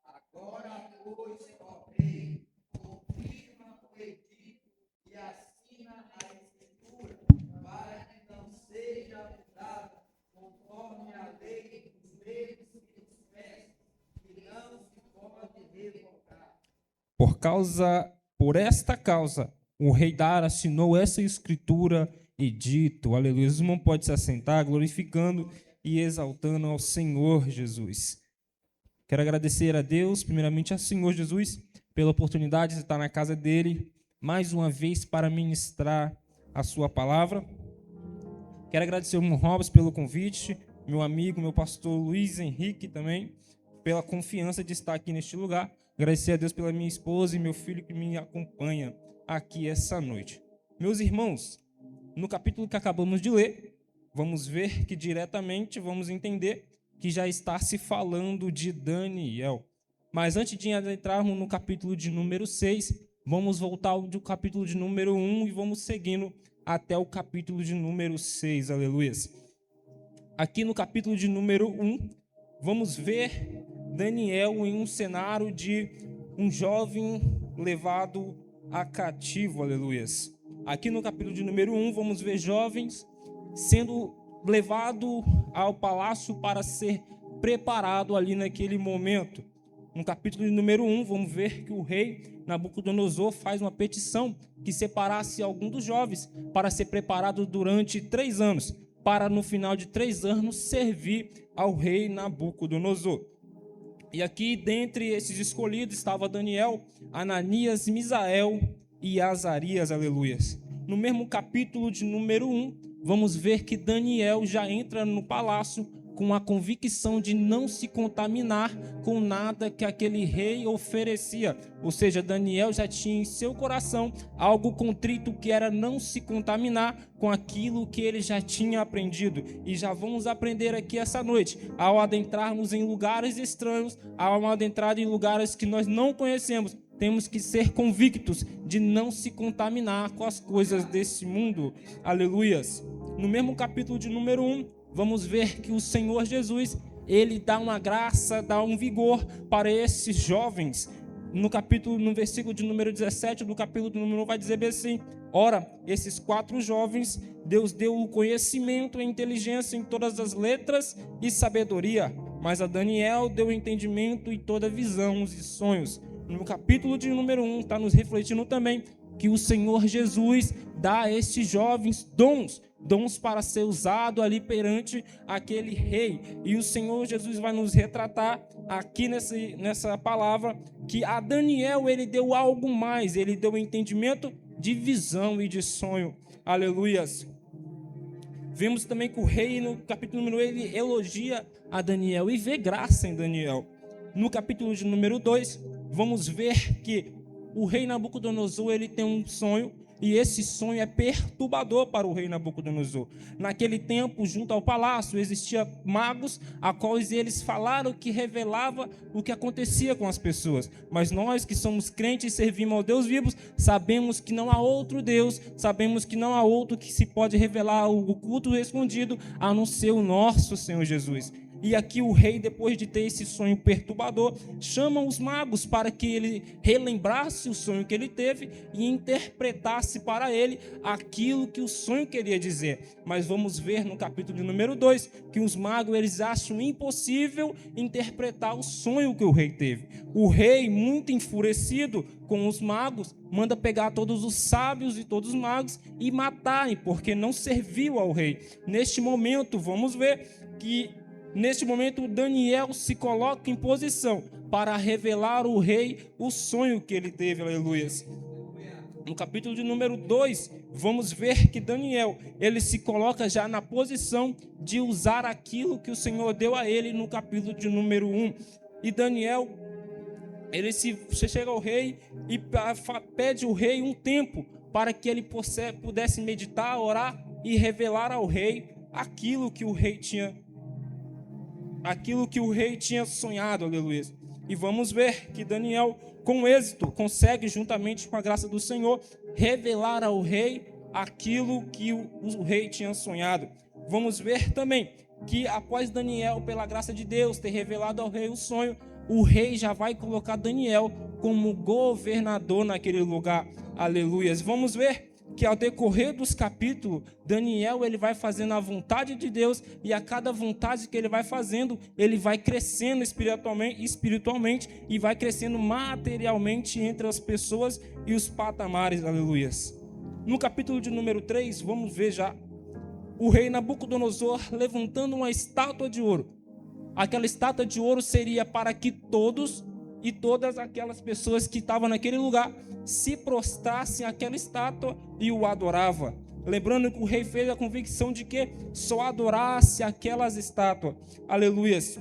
Agora, pois, ó rei, confirma o edito e assina a escritura, para que não seja mudada conforme a lei dos medos e dos pés, que não se pode revogar. Por esta causa, o rei Dário assinou essa escritura e dito, aleluia. Os irmãos podem se assentar, glorificando e exaltando ao Senhor Jesus. Quero agradecer a Deus, primeiramente ao Senhor Jesus, pela oportunidade de estar na casa dele, mais uma vez para ministrar a sua palavra. Quero agradecer ao irmão Robson pelo convite, meu amigo, meu pastor Luiz Henrique também, pela confiança de estar aqui neste lugar. Agradecer a Deus pela minha esposa e meu filho que me acompanha aqui essa noite. Meus irmãos, no capítulo que acabamos de ler, vamos ver que diretamente vamos entender que já está se falando de Daniel. Mas antes de entrarmos no capítulo de número 6, vamos voltar ao capítulo de número 1 e vamos seguindo até o capítulo de número 6, aleluia. Aqui no capítulo de número 1, vamos ver Daniel em um cenário de um jovem levado a cativo, aleluia. Aqui no capítulo de número 1, vamos ver jovens sendo levado ao palácio para ser preparado ali naquele momento. No capítulo de número 1, vamos ver que o rei Nabucodonosor faz uma petição que separasse algum dos jovens para ser preparado durante 3 anos, para no final de 3 anos servir ao rei Nabucodonosor. E aqui, dentre esses escolhidos, estava Daniel, Ananias, Misael e Azarias, aleluias. No mesmo capítulo de número 1, vamos ver que Daniel já entra no palácio com a convicção de não se contaminar com nada que aquele rei oferecia. Ou seja, Daniel já tinha em seu coração algo contrito, que era não se contaminar com aquilo que ele já tinha aprendido. E já vamos aprender aqui essa noite, ao adentrarmos em lugares estranhos, ao adentrar em lugares que nós não conhecemos, temos que ser convictos de não se contaminar com as coisas desse mundo. Aleluias. No mesmo capítulo de número 1, vamos ver que o Senhor Jesus, ele dá uma graça, dá um vigor para esses jovens. No versículo de número 17 do capítulo de número 1 vai dizer bem assim: ora, esses 4 jovens, Deus deu o conhecimento e inteligência em todas as letras e sabedoria, mas a Daniel deu entendimento e toda visão e sonhos. No capítulo de número 1 está nos refletindo também que o Senhor Jesus dá a estes jovens dons para ser usado ali perante aquele rei. E o Senhor Jesus vai nos retratar aqui nessa palavra que a Daniel ele deu algo mais, ele deu entendimento de visão e de sonho. Aleluias. Vemos também que o rei, no capítulo número 1, ele elogia a Daniel e vê graça em Daniel. No capítulo de número 2, vamos ver que o rei Nabucodonosor, ele tem um sonho, e esse sonho é perturbador para o rei Nabucodonosor. Naquele tempo, junto ao palácio, existiam magos, a quais eles falaram que revelava o que acontecia com as pessoas. Mas nós que somos crentes e servimos ao Deus vivo, sabemos que não há outro Deus, sabemos que não há outro que se pode revelar o culto escondido, a não ser o nosso Senhor Jesus. E aqui o rei, depois de ter esse sonho perturbador, chama os magos para que ele relembrasse o sonho que ele teve e interpretasse para ele aquilo que o sonho queria dizer. Mas vamos ver no capítulo número 2 que os magos eles acham impossível interpretar o sonho que o rei teve. O rei, muito enfurecido com os magos, manda pegar todos os sábios e todos os magos e matarem, porque não serviu ao rei. Neste momento, vamos ver que neste momento, Daniel se coloca em posição para revelar ao rei o sonho que ele teve, aleluias. No capítulo de número 2, vamos ver que Daniel, ele se coloca já na posição de usar aquilo que o Senhor deu a ele no capítulo de número 1. E Daniel, ele chega ao rei e pede ao rei um tempo para que ele pudesse meditar, orar e revelar ao rei aquilo que o rei tinha sonhado, aleluia. E vamos ver que Daniel, com êxito, consegue, juntamente com a graça do Senhor, revelar ao rei aquilo que o rei tinha sonhado. Vamos ver também que após Daniel, pela graça de Deus, ter revelado ao rei o sonho, o rei já vai colocar Daniel como governador naquele lugar, aleluia. Vamos ver que ao decorrer dos capítulos, Daniel ele vai fazendo a vontade de Deus, e a cada vontade que ele vai fazendo, ele vai crescendo espiritualmente e vai crescendo materialmente entre as pessoas e os patamares, aleluias. No capítulo de número 3, vamos ver já o rei Nabucodonosor levantando uma estátua de ouro. Aquela estátua de ouro seria para que todos e todas aquelas pessoas que estavam naquele lugar se prostrassem àquela estátua e o adoravam. Lembrando que o rei fez a convicção de que só adorasse aquelas estátuas. Aleluias.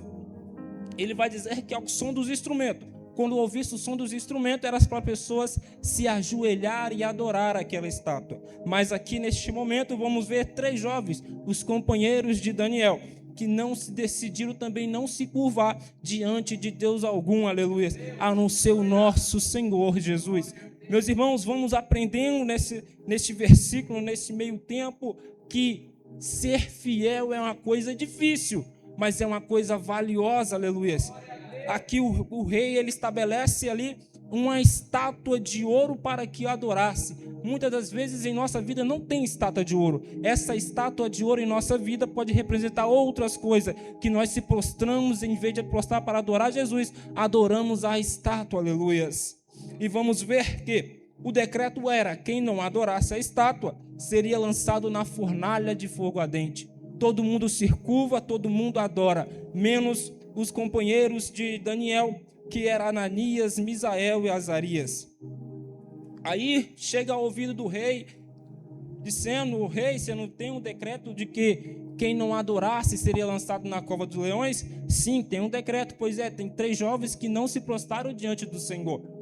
Ele vai dizer que ao som dos instrumentos, quando ouvisse o som dos instrumentos, era para pessoas se ajoelhar e adorar aquela estátua. Mas aqui neste momento vamos ver 3 jovens, os companheiros de Daniel, que não se decidiram também não se curvar diante de Deus algum, aleluia, a não ser o nosso Senhor Jesus. Meus irmãos, vamos aprendendo nesse versículo, nesse meio tempo, que ser fiel é uma coisa difícil, mas é uma coisa valiosa, aleluia. Aqui o rei, ele estabelece ali uma estátua de ouro para que o adorasse. Muitas das vezes em nossa vida não tem estátua de ouro. Essa estátua de ouro em nossa vida pode representar outras coisas, que nós se prostramos, em vez de prostrar para adorar Jesus, adoramos a estátua, aleluias. E vamos ver que o decreto era: quem não adorasse a estátua seria lançado na fornalha de fogo ardente. Todo mundo se curva, todo mundo adora, menos os companheiros de Daniel, que era Ananias, Misael e Azarias. Aí chega ao ouvido do rei, dizendo: o rei, você não tem um decreto de que quem não adorasse seria lançado na cova dos leões? Sim, tem um decreto, pois é, tem 3 jovens que não se prostraram diante do Senhor.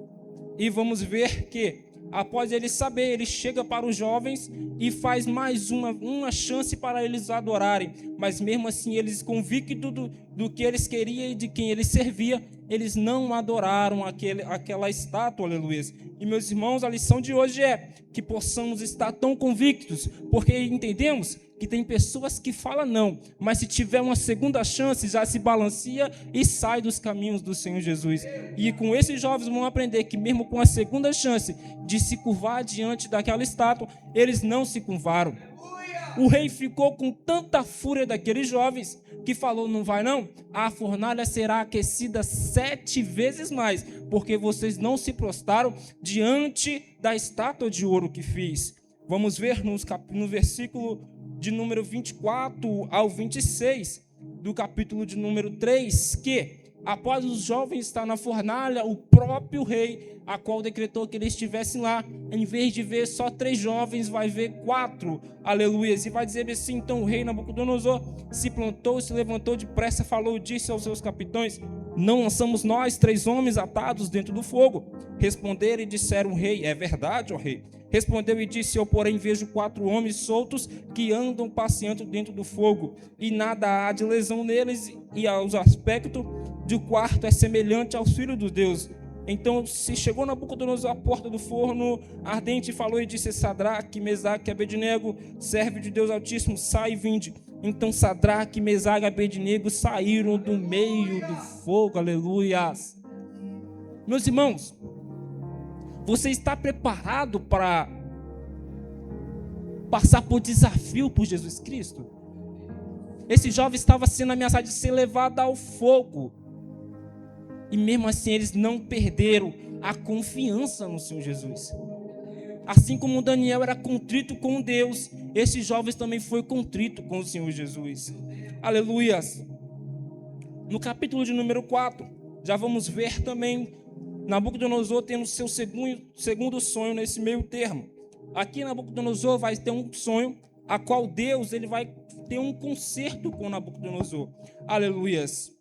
E vamos ver que, após ele saber, ele chega para os jovens e faz mais uma chance para eles adorarem. Mas mesmo assim, eles, convictos do que eles queriam e de quem eles serviam, eles não adoraram aquela estátua, aleluia. E meus irmãos, a lição de hoje é que possamos estar tão convictos, porque entendemos que tem pessoas que falam não, mas se tiver uma segunda chance, já se balanceia e sai dos caminhos do Senhor Jesus. E com esses jovens vão aprender que mesmo com a segunda chance de se curvar diante daquela estátua, eles não se curvaram. O rei ficou com tanta fúria daqueles jovens que falou: não vai não? A fornalha será aquecida 7 vezes mais, porque vocês não se prostraram diante da estátua de ouro que fiz. Vamos ver no versículo de número 24 ao 26 do capítulo de número 3, que Após os jovens estar na fornalha, o próprio rei, a qual decretou que eles estivessem lá, em vez de ver só 3 jovens, vai ver 4, aleluias, e vai dizer assim: então o rei Nabucodonosor se plantou, se levantou depressa, falou, disse aos seus capitães: não lançamos nós 3 homens atados dentro do fogo? Responderam e disseram o rei: é verdade, ó rei. Respondeu e disse: eu, porém, vejo 4 homens soltos que andam passeando dentro do fogo, e nada há de lesão neles, e aos aspectos do quarto é semelhante aos filhos dos deuses. Então se chegou Nabucodonosor à porta do forno ardente e falou e disse: Sadraque, Mesaque e Abednego, servo de Deus Altíssimo, sai e vinde. Então Sadraque, Mesaque e Abednego saíram do meio do fogo, aleluias. Meus irmãos, você está preparado para passar por desafio por Jesus Cristo? Esse jovem estava sendo ameaçado de ser levado ao fogo. E mesmo assim eles não perderam a confiança no Senhor Jesus. Assim como Daniel era contrito com Deus, esses jovens também foi contrito com o Senhor Jesus. Aleluias. No capítulo de número 4, já vamos ver também Nabucodonosor tendo seu segundo sonho nesse meio termo. Aqui Nabucodonosor vai ter um sonho, a qual Deus ele vai ter um concerto com Nabucodonosor. Aleluias.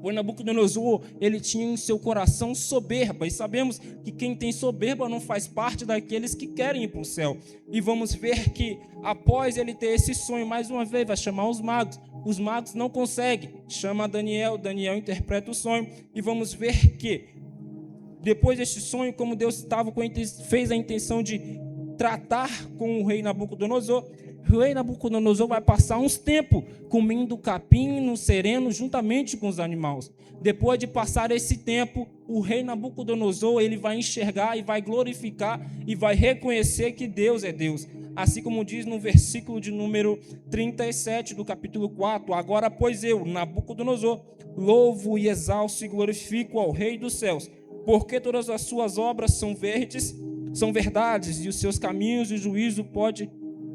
O Nabucodonosor, ele tinha em seu coração soberba, e sabemos que quem tem soberba não faz parte daqueles que querem ir para o céu. E vamos ver que após ele ter esse sonho, mais uma vez vai chamar os magos não conseguem, chama Daniel interpreta o sonho, e vamos ver que depois deste sonho, como Deus fez a intenção de tratar com o rei Nabucodonosor, o rei Nabucodonosor vai passar uns tempos comendo capim no sereno juntamente com os animais. Depois de passar esse tempo, o rei Nabucodonosor ele vai enxergar e vai glorificar e vai reconhecer que Deus é Deus. Assim como diz no versículo de número 37 do capítulo 4, agora, pois eu, Nabucodonosor, louvo e exalço e glorifico ao Rei dos céus, porque todas as suas obras são verdades, e os seus caminhos de juízo pode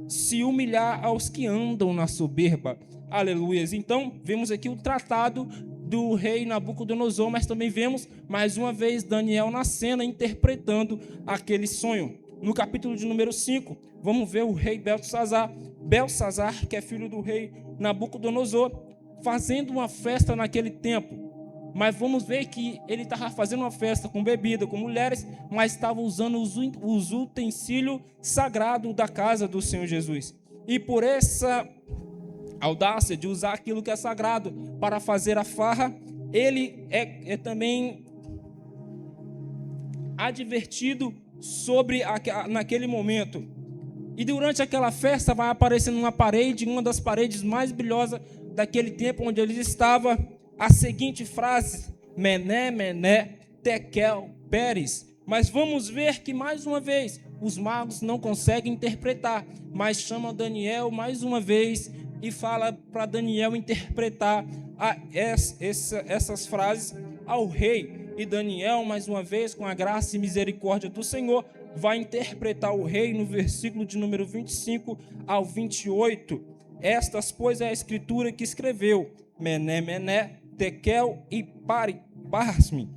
se humilhar aos que andam na soberba. Aleluias. Então, vemos aqui o tratado do rei Nabucodonosor, mas também vemos, mais uma vez, Daniel na cena, interpretando aquele sonho. No capítulo de número 5, vamos ver o rei Belsazar, que é filho do rei Nabucodonosor, fazendo uma festa naquele tempo. Mas vamos ver que ele estava fazendo uma festa com bebida, com mulheres, mas estava usando os utensílios sagrados da casa do Senhor Jesus. E por essa audácia de usar aquilo que é sagrado para fazer a farra, ele é também advertido sobre naquele momento. E durante aquela festa vai aparecendo uma parede, uma das paredes mais brilhosas daquele tempo onde ele estava, a seguinte frase: Mené, Mené, Tekel, Pérez. Mas vamos ver que mais uma vez os magos não conseguem interpretar, mas chama Daniel mais uma vez e fala para Daniel interpretar essas frases ao rei. E Daniel, mais uma vez, com a graça e misericórdia do Senhor, vai interpretar o rei no versículo de número 25 ao 28. Estas, pois, é a escritura que escreveu: Mené, Mené, Tekel e Parsmi.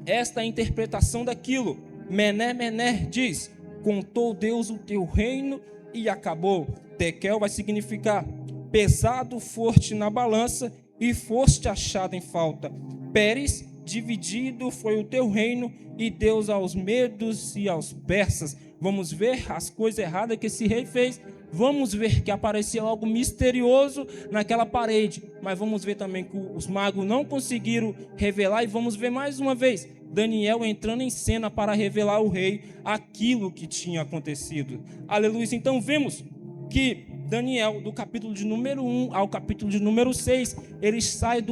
Esta é a interpretação daquilo. Mené, Mené diz: contou Deus o teu reino e acabou. Tekel vai significar: pesado foste na balança e foste achado em falta. Pérez, dividido foi o teu reino e Deus aos medos e aos persas. Vamos ver as coisas erradas que esse rei fez. Vamos ver que apareceu algo misterioso naquela parede, mas vamos ver também que os magos não conseguiram revelar, e vamos ver mais uma vez Daniel entrando em cena para revelar ao rei aquilo que tinha acontecido. Aleluia. Então vemos que Daniel, do capítulo de número 1 ao capítulo de número 6, ele sai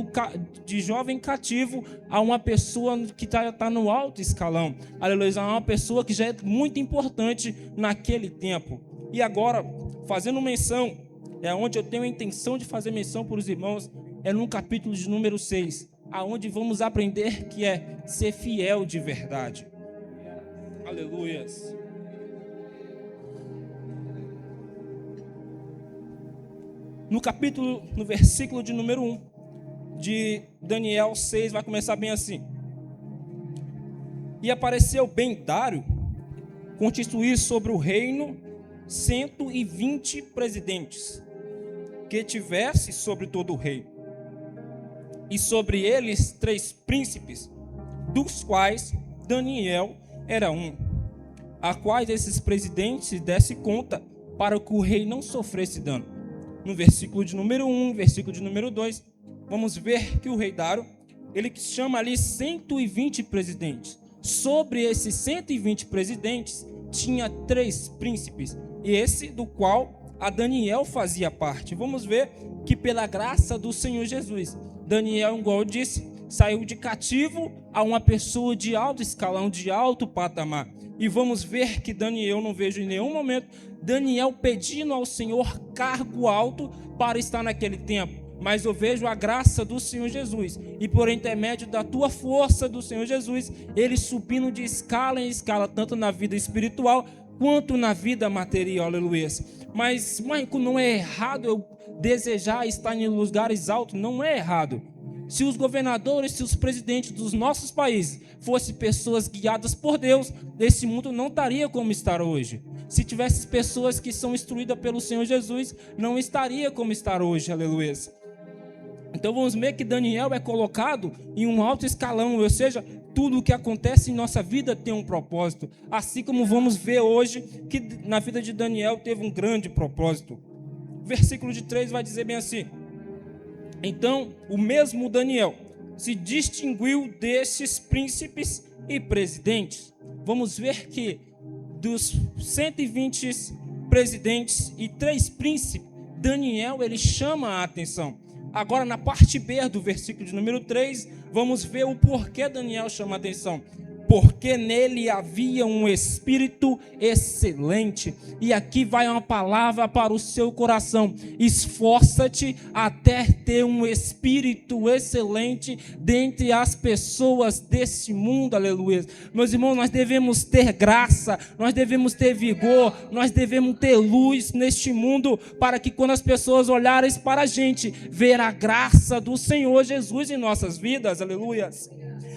de jovem cativo a uma pessoa que está no alto escalão. Aleluia. A uma pessoa que já é muito importante naquele tempo. E agora, fazendo menção, é onde eu tenho a intenção de fazer menção para os irmãos, é no capítulo de número 6, aonde vamos aprender que é ser fiel de verdade. Aleluias. No versículo de número 1, de Daniel 6 vai começar bem assim. E apareceu bem Dário constituir sobre o reino 120 presidentes, que tivesse sobre todo o reino, e sobre eles 3 príncipes, dos quais Daniel era um, a quais esses presidentes desse conta, para que o rei não sofresse dano. No versículo de número 1, versículo de número 2, vamos ver que o rei Dário, ele chama ali 120 presidentes. Sobre esses 120 presidentes, tinha 3 príncipes, e esse do qual a Daniel fazia parte. Vamos ver que pela graça do Senhor Jesus, Daniel, igual eu disse, saiu de cativo a uma pessoa de alto escalão, de alto patamar. E vamos ver que Daniel, não vejo em nenhum momento Daniel pedindo ao Senhor cargo alto para estar naquele tempo, mas eu vejo a graça do Senhor Jesus, e por intermédio da tua força do Senhor Jesus, ele subindo de escala em escala, tanto na vida espiritual quanto na vida material, aleluia. Mas, Maico, não é errado eu desejar estar em lugares altos, não é errado. Se os governadores, se os presidentes dos nossos países fossem pessoas guiadas por Deus, esse mundo não estaria como está hoje. Se tivesse pessoas que são instruídas pelo Senhor Jesus, não estaria como está hoje, aleluia. Então vamos ver que Daniel é colocado em um alto escalão, ou seja, tudo o que acontece em nossa vida tem um propósito. Assim como vamos ver hoje que na vida de Daniel teve um grande propósito. Versículo de 3 vai dizer bem assim: então o mesmo Daniel se distinguiu desses príncipes e presidentes. Vamos ver que dos 120 presidentes e 3 príncipes, Daniel ele chama a atenção. Agora, na parte B do versículo de número 3, vamos ver o porquê Daniel chama a atenção. Porque nele havia um espírito excelente. E aqui vai uma palavra para o seu coração: esforça-te até ter um espírito excelente dentre as pessoas desse mundo, aleluia. Meus irmãos, nós devemos ter graça, nós devemos ter vigor, nós devemos ter luz neste mundo, para que quando as pessoas olharem para a gente, ver a graça do Senhor Jesus em nossas vidas, aleluia.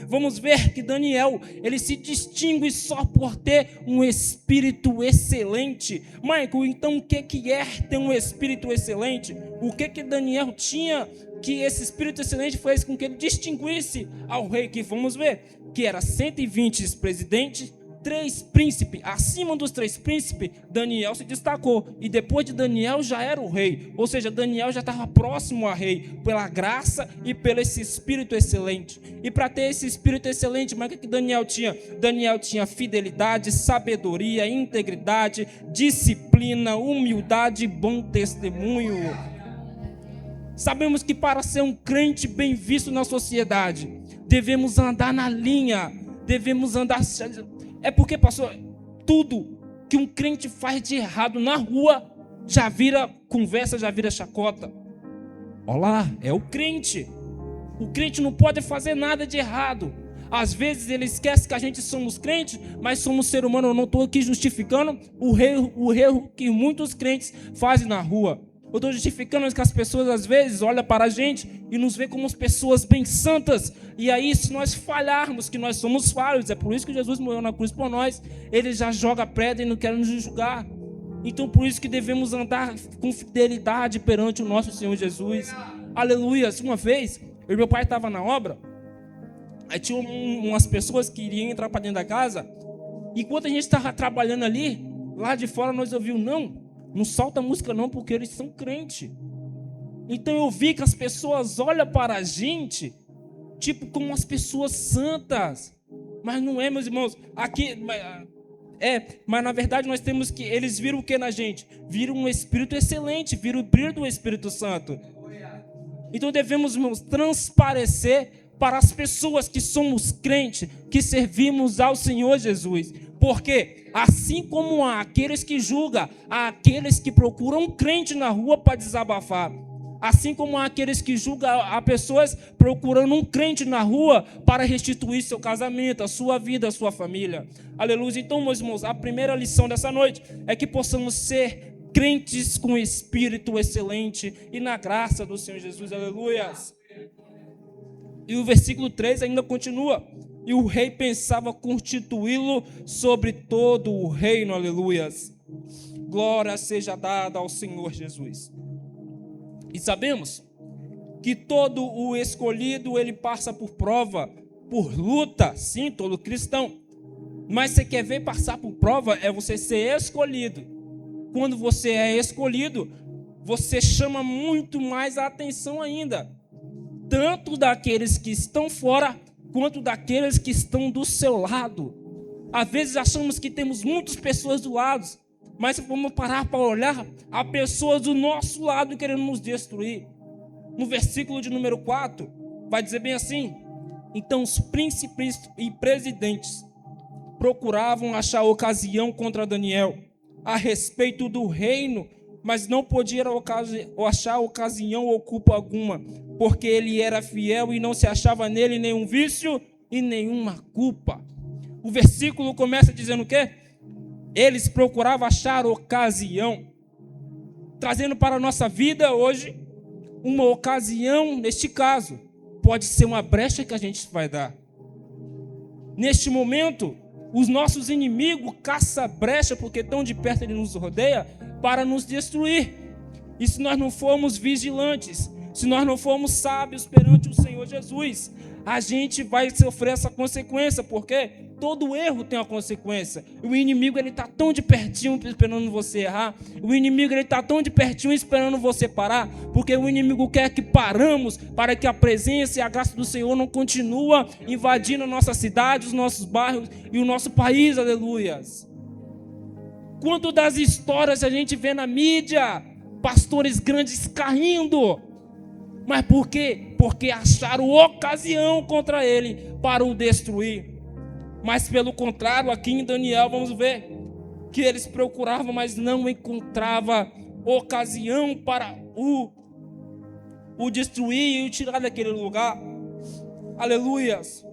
Vamos ver que Daniel, ele se distingue só por ter um espírito excelente. Michael, então o que é ter um espírito excelente? O que Daniel tinha que esse espírito excelente fez com que ele distinguisse ao rei? Que vamos ver que era 120 presidentes, 3 príncipes. Acima dos 3 príncipes, Daniel se destacou. E depois de Daniel já era o rei. Ou seja, Daniel já estava próximo a rei, pela graça e pelo esse espírito excelente. E para ter esse espírito excelente, mas o que Daniel tinha? Daniel tinha fidelidade, sabedoria, integridade, disciplina, humildade e bom testemunho. Sabemos que para ser um crente bem visto na sociedade, devemos andar na linha, devemos andar... É porque, pastor, tudo que um crente faz de errado na rua já vira conversa, já vira chacota. Olha lá, é o crente. O crente não pode fazer nada de errado. Às vezes ele esquece que a gente somos crentes, mas somos ser humano. Eu não estou aqui justificando o erro que muitos crentes fazem na rua. Eu estou justificando que as pessoas às vezes olham para a gente e nos veem como pessoas bem santas. E aí, se nós falharmos, que nós somos falhos, é por isso que Jesus morreu na cruz por nós, ele já joga pedra e não quer nos julgar. Então, por isso que devemos andar com fidelidade perante o nosso Senhor Jesus. Aleluia. Uma vez, eu e meu pai estavam na obra, aí tinha umas pessoas que iriam entrar para dentro da casa, e enquanto a gente estava trabalhando ali, lá de fora nós ouvimos: não solta a música não, porque eles são crentes. Então eu vi que as pessoas olham para a gente tipo como as pessoas santas. Mas não é, meus irmãos. Aqui mas na verdade nós temos que... Eles viram o que na gente? Viram um espírito excelente, viram o brilho do Espírito Santo. Então devemos, irmãos, transparecer para as pessoas que somos crentes, que servimos ao Senhor Jesus. Porque assim como há aqueles que julgam, há aqueles que procuram um crente na rua para desabafar. Assim como há aqueles que julgam, há pessoas procurando um crente na rua para restituir seu casamento, a sua vida, a sua família. Aleluia. Então, meus irmãos, a primeira lição dessa noite é que possamos ser crentes com espírito excelente e na graça do Senhor Jesus. Aleluia. E o versículo 3 ainda continua. E o rei pensava constituí-lo sobre todo o reino. Aleluias. Glória seja dada ao Senhor Jesus. E sabemos que todo o escolhido, ele passa por prova, por luta. Sim, todo cristão. Mas você quer ver passar por prova, é você ser escolhido. Quando você é escolhido, você chama muito mais a atenção ainda. Tanto daqueles que estão fora, quanto daqueles que estão do seu lado. Às vezes achamos que temos muitas pessoas do lado, mas vamos parar para olhar, há pessoas do nosso lado querendo nos destruir. No versículo de número 4, vai dizer bem assim: então os príncipes e presidentes procuravam achar ocasião contra Daniel a respeito do reino, mas não podiam achar ocasião ou culpa alguma, porque ele era fiel e não se achava nele nenhum vício e nenhuma culpa. O versículo começa dizendo o quê? Eles procuravam achar ocasião, trazendo para a nossa vida hoje uma ocasião. Neste caso, pode ser uma brecha que a gente vai dar. Neste momento, os nossos inimigos caçam brecha, porque tão de perto ele nos rodeia, para nos destruir. E se nós não formos vigilantes, se nós não formos sábios perante o Senhor Jesus, a gente vai sofrer essa consequência, porque todo erro tem uma consequência. O inimigo ele está tão de pertinho esperando você errar. O inimigo ele está tão de pertinho esperando você parar, porque o inimigo quer que paramos para que a presença e a graça do Senhor não continua invadindo a nossa cidade, os nossos bairros e o nosso país. Aleluias. Quanto das histórias a gente vê na mídia, pastores grandes caindo. Mas por quê? Porque acharam ocasião contra ele para o destruir. Mas pelo contrário, aqui em Daniel vamos ver que eles procuravam, mas não encontravam ocasião para o destruir e o tirar daquele lugar. Aleluias.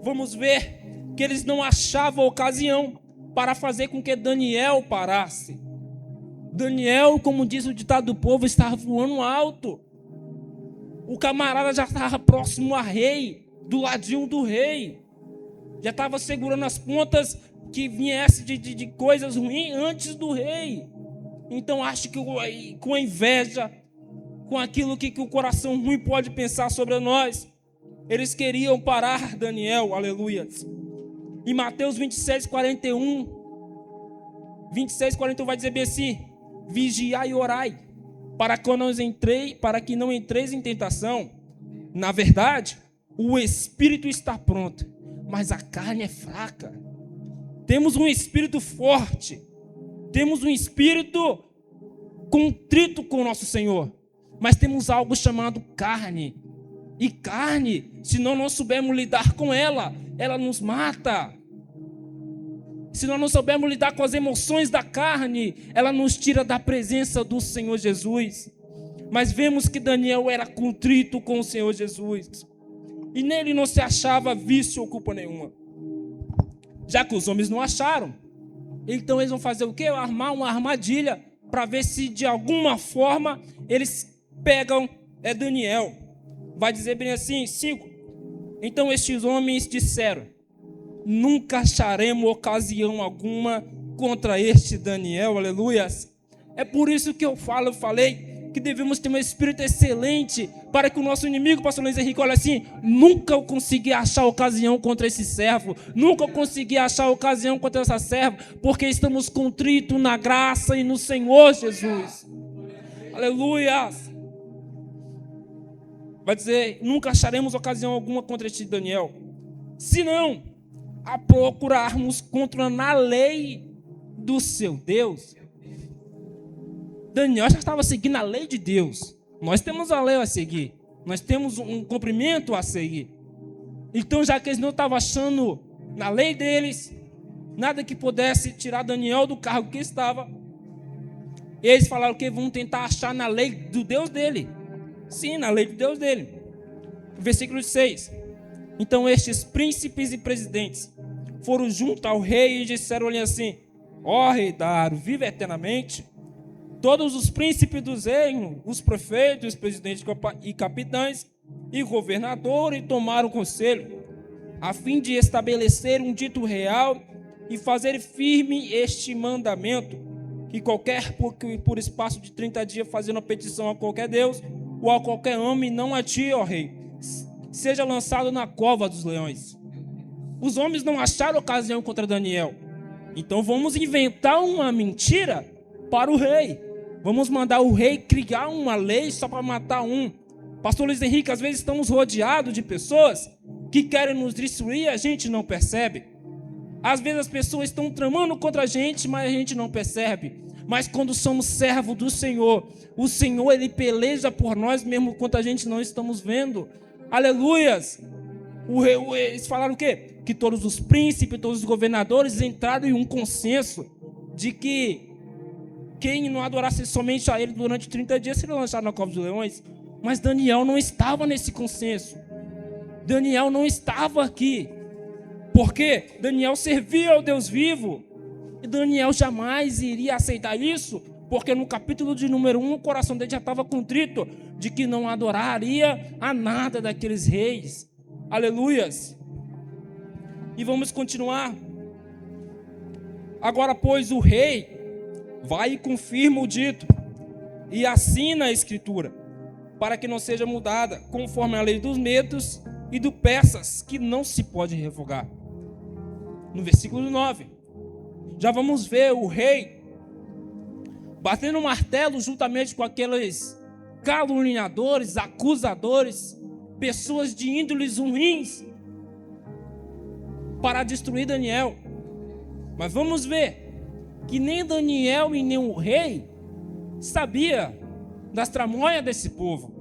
Vamos ver que eles não achavam ocasião para fazer com que Daniel parasse. Daniel, como diz o ditado do povo, estava voando alto. O camarada já estava próximo a rei, do ladinho do rei. Já estava segurando as pontas que viesse de coisas ruins antes do rei. Então acho que com a inveja, com aquilo que o coração ruim pode pensar sobre nós, eles queriam parar Daniel. Aleluia. Em Mateus 26:41 vai dizer bem assim: vigiai e orai, para que não entreis em tentação. Na verdade, o espírito está pronto, mas a carne é fraca. Temos um espírito forte, temos um espírito contrito com o nosso Senhor, mas temos algo chamado carne. E carne, se nós não soubermos lidar com ela, ela nos mata. Se nós não soubermos lidar com as emoções da carne, ela nos tira da presença do Senhor Jesus. Mas vemos que Daniel era contrito com o Senhor Jesus, e nele não se achava vício ou culpa nenhuma. Já que os homens não acharam, então eles vão fazer o quê? Armar uma armadilha para ver se de alguma forma eles pegam Daniel. Vai dizer bem assim, 5. Então estes homens disseram: nunca acharemos ocasião alguma contra este Daniel. Aleluias. É por isso que eu falei que devemos ter um espírito excelente, para que o nosso inimigo, pastor Luiz Henrique, olha assim: nunca eu consegui achar ocasião contra esse servo, nunca eu consegui achar ocasião contra essa serva, porque estamos contritos na graça e no Senhor Jesus. Aleluias. Vai dizer: nunca acharemos ocasião alguma contra este Daniel, senão a procurarmos contra na lei do seu Deus. Daniel já estava seguindo a lei de Deus. Nós temos a lei a seguir, nós temos um cumprimento a seguir. Então, já que eles não estavam achando na lei deles nada que pudesse tirar Daniel do cargo que estava, eles falaram que vão tentar achar na lei do Deus dele. Sim, na lei do Deus dele. Versículo 6. Então estes príncipes e presidentes foram junto ao rei e disseram-lhe assim: ó rei Dário, vive eternamente. Todos os príncipes dos reinos, os prefeitos, os presidentes e capitães, e governador e tomaram conselho, a fim de estabelecer um dito real e fazer firme este mandamento, que qualquer por espaço de 30 dias fazendo a petição a qualquer Deus ou a qualquer homem, não a ti, ó rei, seja lançado na cova dos leões. Os homens não acharam ocasião contra Daniel, então vamos inventar uma mentira para o rei. Vamos mandar o rei criar uma lei só para matar um. Pastor Luiz Henrique, às vezes estamos rodeados de pessoas que querem nos destruir e a gente não percebe. Às vezes as pessoas estão tramando contra a gente, mas a gente não percebe. Mas quando somos servos do Senhor, o Senhor, Ele peleja por nós mesmo quando a gente não estamos vendo. Aleluias! Eles falaram o quê? Que todos os príncipes, todos os governadores entraram em um consenso de que quem não adorasse somente a Ele durante 30 dias seria lançado na cova dos leões. Mas Daniel não estava nesse consenso. Daniel não estava aqui. Porque Daniel servia ao Deus vivo. E Daniel jamais iria aceitar isso, porque no capítulo de número 1, o coração dele já estava contrito de que não adoraria a nada daqueles reis. Aleluias! E vamos continuar. Agora, pois, o rei vai e confirma o dito e assina a escritura, para que não seja mudada, conforme a lei dos medos e do persas, que não se pode revogar. No versículo 9, já vamos ver o rei batendo um martelo juntamente com aqueles caluniadores, acusadores, pessoas de índoles ruins, para destruir Daniel. Mas vamos ver que nem Daniel e nem o rei sabia das tramóias desse povo.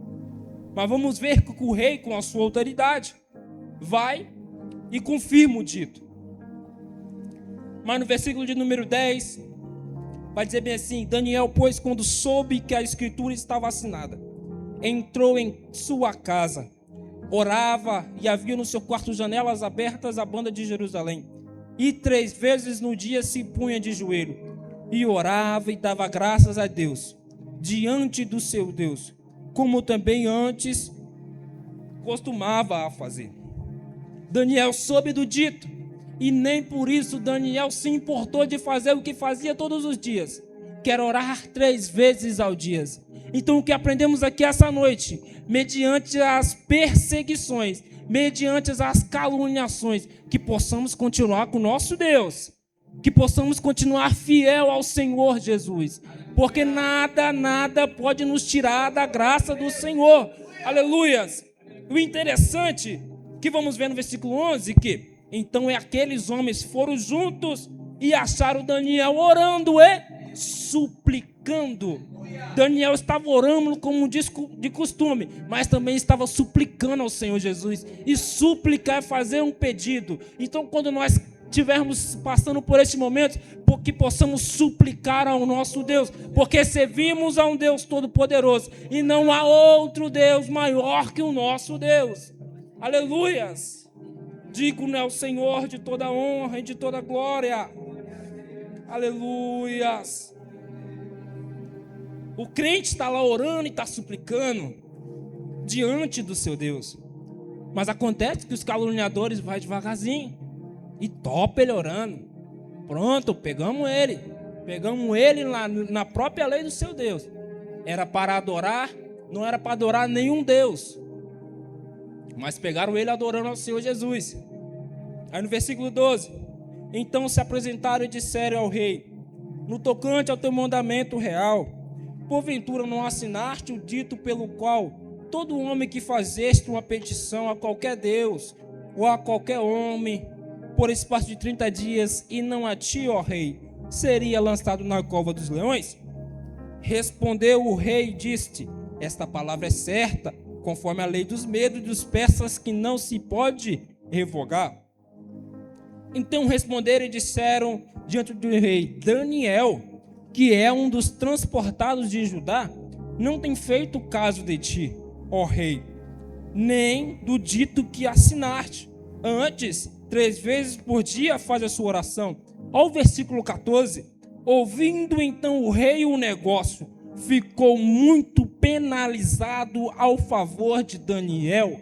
Mas vamos ver que o rei, com a sua autoridade, vai e confirma o dito. Mas no versículo de número 10, vai dizer bem assim: Daniel, pois, quando soube que a escritura estava assinada, entrou em sua casa, orava e havia no seu quarto janelas abertas à banda de Jerusalém. E 3 vezes no dia se punha de joelho e orava e dava graças a Deus diante do seu Deus, como também antes costumava a fazer. Daniel soube do dito, e nem por isso Daniel se importou de fazer o que fazia todos os dias, que era orar 3 vezes ao dia. Então o que aprendemos aqui essa noite, mediante as perseguições, mediante as caluniações, que possamos continuar com o nosso Deus, que possamos continuar fiel ao Senhor Jesus, porque nada pode nos tirar da graça do Senhor. Aleluias! O interessante que vamos ver no versículo 11, que então aqueles homens foram juntos e acharam Daniel orando e suplicando. Daniel estava orando como de costume, mas também estava suplicando ao Senhor Jesus. E suplicar é fazer um pedido. Então, quando nós estivermos passando por este momento, que possamos suplicar ao nosso Deus, porque servimos a um Deus todo-poderoso e não há outro Deus maior que o nosso Deus. Aleluias! Digno é o Senhor de toda honra e de toda glória. Aleluias! O crente está lá orando e está suplicando diante do seu Deus. Mas acontece que os caluniadores vão devagarzinho e topa ele orando. Pronto, pegamos ele. Pegamos ele lá na própria lei do seu Deus. Era para adorar, não era para adorar nenhum Deus. Mas pegaram ele adorando ao Senhor Jesus. Aí no versículo 12: então se apresentaram e disseram ao rei: no tocante ao teu mandamento real, porventura não assinaste o dito pelo qual todo homem que fazeste uma petição a qualquer Deus ou a qualquer homem por espaço de 30 dias, e não a ti, ó rei, seria lançado na cova dos leões? Respondeu o rei e disse: esta palavra é certa, conforme a lei dos medos e dos persas, que não se pode revogar. Então responderam e disseram diante do rei: Daniel, que é um dos transportados de Judá, não tem feito caso de ti, ó rei, nem do dito que assinaste. Antes, 3 vezes por dia faz a sua oração. Ao versículo 14: ouvindo então o rei o negócio, ficou muito penalizado ao favor de Daniel.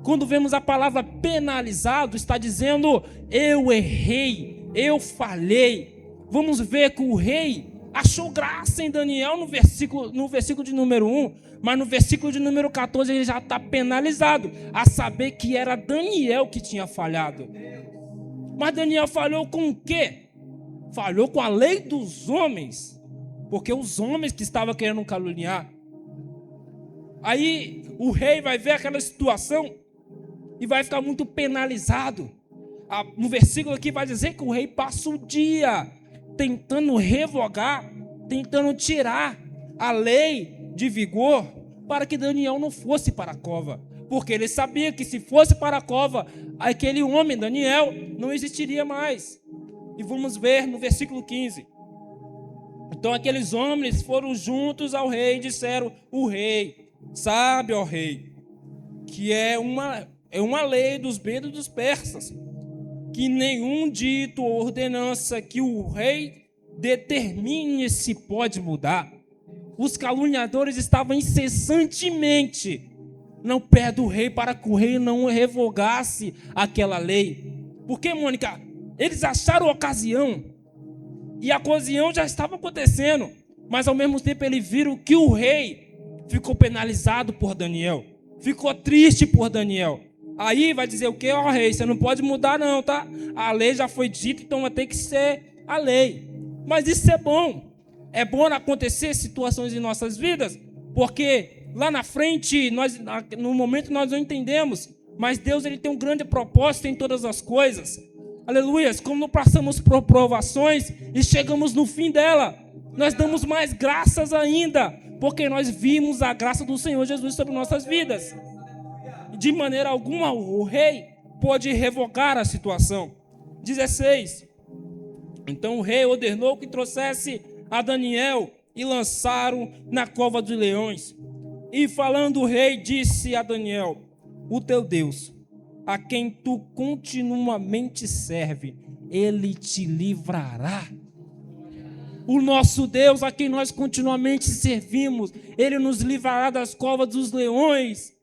Quando vemos a palavra penalizado, está dizendo: eu errei, eu falhei. Vamos ver que o rei achou graça em Daniel no versículo de número 1, mas no versículo de número 14 ele já está penalizado, a saber que era Daniel que tinha falhado. Mas Daniel falhou com o quê? Falhou com a lei dos homens, porque os homens que estavam querendo caluniar. Aí o rei vai ver aquela situação e vai ficar muito penalizado. No versículo aqui vai dizer que o rei passa o dia tentando revogar, tentando tirar a lei de vigor para que Daniel não fosse para a cova. Porque ele sabia que se fosse para a cova, aquele homem, Daniel, não existiria mais. E vamos ver no versículo 15. Então aqueles homens foram juntos ao rei e disseram: o rei, sabe, ó rei, que é uma lei dos medos dos persas, que nenhum dito ou ordenança que o rei determine se pode mudar. Os caluniadores estavam incessantemente no pé do rei para que o rei não revogasse aquela lei. Porque, Mônica, eles acharam a ocasião, e a ocasião já estava acontecendo, mas ao mesmo tempo eles viram que o rei ficou penalizado por Daniel, ficou triste por Daniel. Aí vai dizer o quê? Ó rei, você não pode mudar não, tá? A lei já foi dita, então vai ter que ser a lei. Mas isso é bom. É bom acontecer situações em nossas vidas, porque lá na frente, no momento nós não entendemos, mas Deus ele tem um grande propósito em todas as coisas. Aleluias. Como passamos por provações e chegamos no fim dela, nós damos mais graças ainda, porque nós vimos a graça do Senhor Jesus sobre nossas vidas. De maneira alguma o rei pode revogar a situação. 16. Então o rei ordenou que trouxesse a Daniel e lançaram na cova dos leões. E falando o rei, disse a Daniel: o teu Deus, a quem tu continuamente serve, ele te livrará. O nosso Deus, a quem nós continuamente servimos, ele nos livrará das covas dos leões.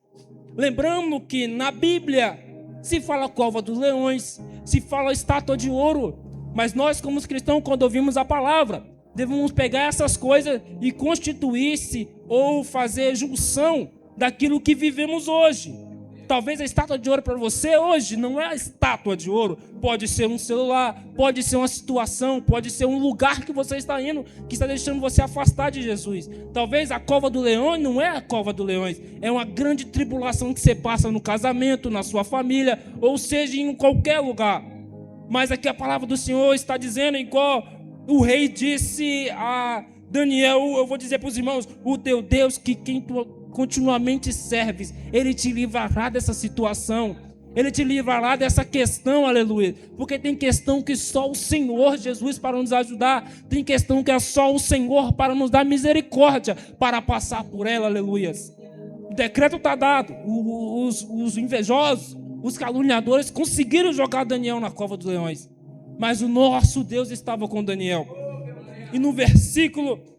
Lembrando que na Bíblia se fala cova dos leões, se fala estátua de ouro, mas nós como cristãos, quando ouvimos a palavra, devemos pegar essas coisas e constituir-se ou fazer junção daquilo que vivemos hoje. Talvez a estátua de ouro para você hoje não é a estátua de ouro. Pode ser um celular, pode ser uma situação, pode ser um lugar que você está indo, que está deixando você afastar de Jesus. Talvez a cova do leão não é a cova do leões. É uma grande tribulação que você passa no casamento, na sua família, ou seja, em qualquer lugar. Mas aqui a palavra do Senhor está dizendo, igual o rei disse a Daniel, eu vou dizer para os irmãos: o teu Deus, que quem tu continuamente serves, ele te livrará dessa situação, ele te livrará dessa questão, aleluia, porque tem questão que só o Senhor Jesus para nos ajudar, tem questão que é só o Senhor para nos dar misericórdia, para passar por ela, aleluia. O decreto está dado, os invejosos, os caluniadores conseguiram jogar Daniel na cova dos leões, mas o nosso Deus estava com Daniel. E no versículo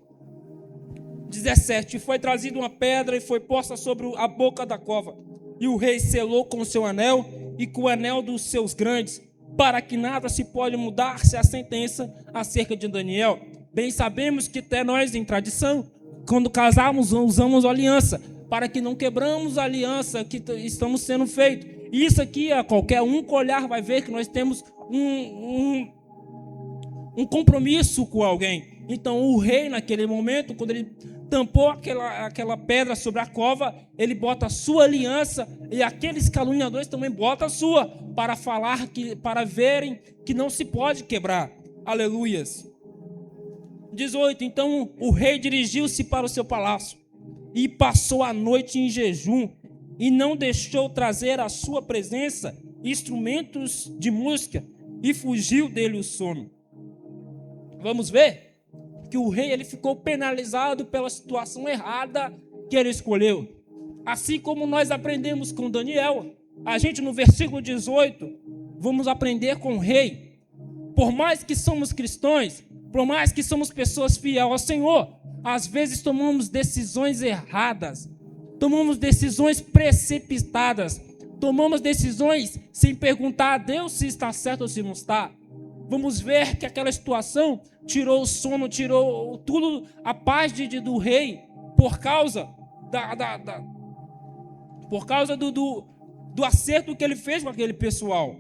17, foi trazida uma pedra e foi posta sobre a boca da cova. E o rei selou com o seu anel e com o anel dos seus grandes, para que nada se pode mudar-se a sentença acerca de Daniel. Bem sabemos que até nós, em tradição, quando casamos, usamos aliança, para que não quebramos a aliança que estamos sendo feitos. E isso aqui, qualquer um que olhar vai ver que nós temos um compromisso com alguém. Então o rei, naquele momento, quando ele tampou aquela pedra sobre a cova, ele bota a sua aliança, e aqueles caluniadores também botam a sua, para falar, para verem que não se pode quebrar. Aleluias. 18. Então o rei dirigiu-se para o seu palácio e passou a noite em jejum, e não deixou trazer à sua presença instrumentos de música, e fugiu dele o sono. Vamos ver que o rei ele ficou penalizado pela situação errada que ele escolheu. Assim como nós aprendemos com Daniel, a gente no versículo 18, vamos aprender com o rei. Por mais que somos cristãos, por mais que somos pessoas fiéis ao Senhor, às vezes tomamos decisões erradas, tomamos decisões precipitadas, tomamos decisões sem perguntar a Deus se está certo ou se não está. Vamos ver que aquela situação tirou o sono, tirou tudo, a paz do rei, por causa do acerto que ele fez com aquele pessoal.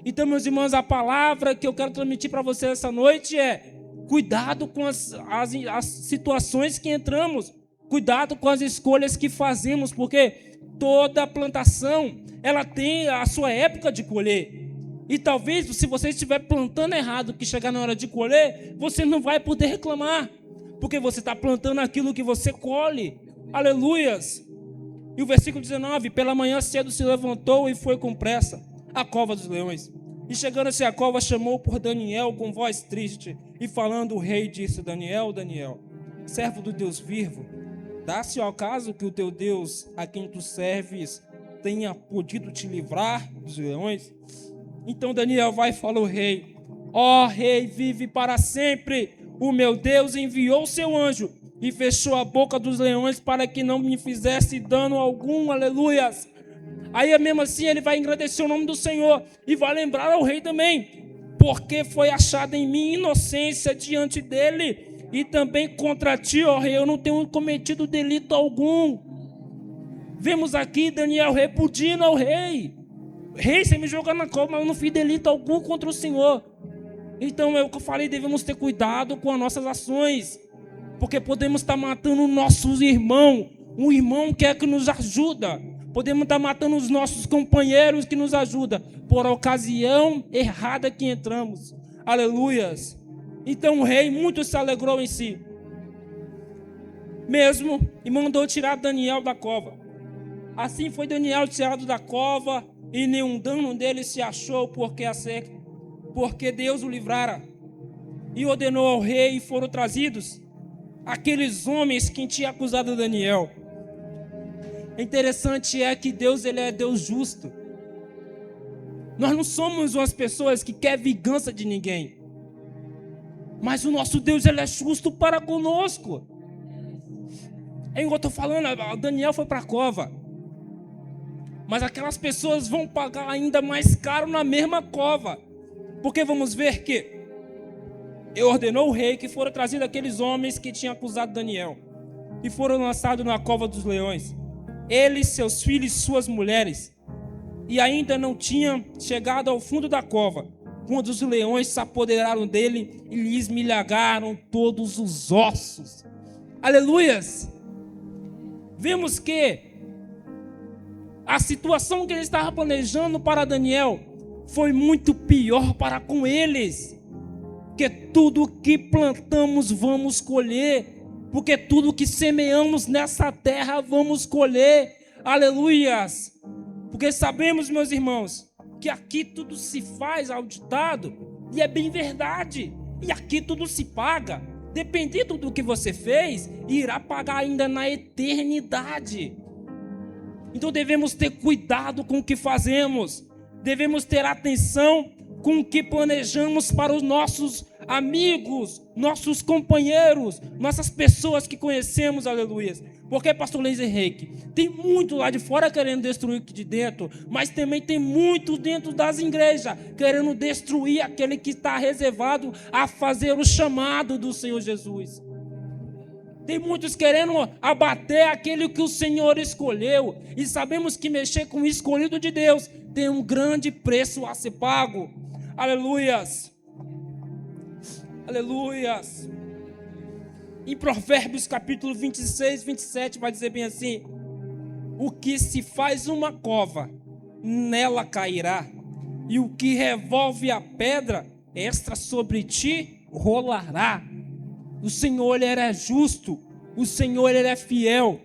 Então, meus irmãos, a palavra que eu quero transmitir para vocês essa noite é: cuidado com as situações que entramos, cuidado com as escolhas que fazemos, porque toda plantação, ela tem a sua época de colher. E talvez, se você estiver plantando errado, que chegar na hora de colher, você não vai poder reclamar, porque você está plantando aquilo que você colhe. Aleluias! E o versículo 19: pela manhã cedo se levantou e foi com pressa à cova dos leões. E chegando-se à cova, chamou por Daniel com voz triste, e falando, o rei disse: Daniel, Daniel, servo do Deus vivo, dá-se ao caso que o teu Deus, a quem tu serves, tenha podido te livrar dos leões? Então Daniel vai e fala ao rei: ó rei, vive para sempre. O meu Deus enviou seu anjo e fechou a boca dos leões para que não me fizesse dano algum. Aleluias. Aí mesmo assim ele vai engrandecer o nome do Senhor e vai lembrar ao rei também: porque foi achada em mim inocência diante dele, e também contra ti, ó rei, eu não tenho cometido delito algum. Vemos aqui Daniel repudiando ao rei: rei, você me jogou na cova, mas eu não fiz delito algum contra o Senhor. Então é o que eu falei, devemos ter cuidado com as nossas ações, porque podemos estar matando nossos irmãos, um irmão que é que nos ajuda. Podemos estar matando os nossos companheiros que nos ajudam, por a ocasião errada que entramos. Aleluias. Então o rei muito se alegrou em si mesmo e mandou tirar Daniel da cova. Assim foi Daniel tirado da cova, e nenhum dano dele se achou, porque Deus o livrara. E ordenou ao rei, e foram trazidos aqueles homens que tinham acusado Daniel. Interessante é que Deus, ele é Deus justo. Nós não somos umas pessoas que querem vingança de ninguém, mas o nosso Deus, ele é justo para conosco. É igual eu estou falando, Daniel foi para a cova, mas aquelas pessoas vão pagar ainda mais caro na mesma cova, porque vamos ver que ordenou o rei que foram trazidos aqueles homens que tinham acusado Daniel, e foram lançados na cova dos leões, eles, seus filhos e suas mulheres. E ainda não tinham chegado ao fundo da cova, quando os leões se apoderaram dele e lhe esmilhagaram todos os ossos. Aleluias! Vemos que a situação que ele estava planejando para Daniel foi muito pior para com eles. Porque tudo que plantamos vamos colher. Porque tudo que semeamos nessa terra vamos colher. Aleluias! Porque sabemos, meus irmãos, que aqui tudo se faz ao ditado, e é bem verdade. E aqui tudo se paga. Dependendo do que você fez, irá pagar ainda na eternidade. Então devemos ter cuidado com o que fazemos. Devemos ter atenção com o que planejamos para os nossos amigos, nossos companheiros, nossas pessoas que conhecemos, aleluia. Porque, pastor Laser Reiki, tem muito lá de fora querendo destruir aqui de dentro, mas também tem muito dentro das igrejas querendo destruir aquele que está reservado a fazer o chamado do Senhor Jesus. Tem muitos querendo abater aquele que o Senhor escolheu, e sabemos que mexer com o escolhido de Deus tem um grande preço a ser pago. Aleluias. Aleluias. Em Provérbios capítulo 26, 27 vai dizer bem assim: o que se faz uma cova, nela cairá, e o que revolve a pedra, esta sobre ti rolará. O Senhor, ele é justo, o Senhor, ele é fiel.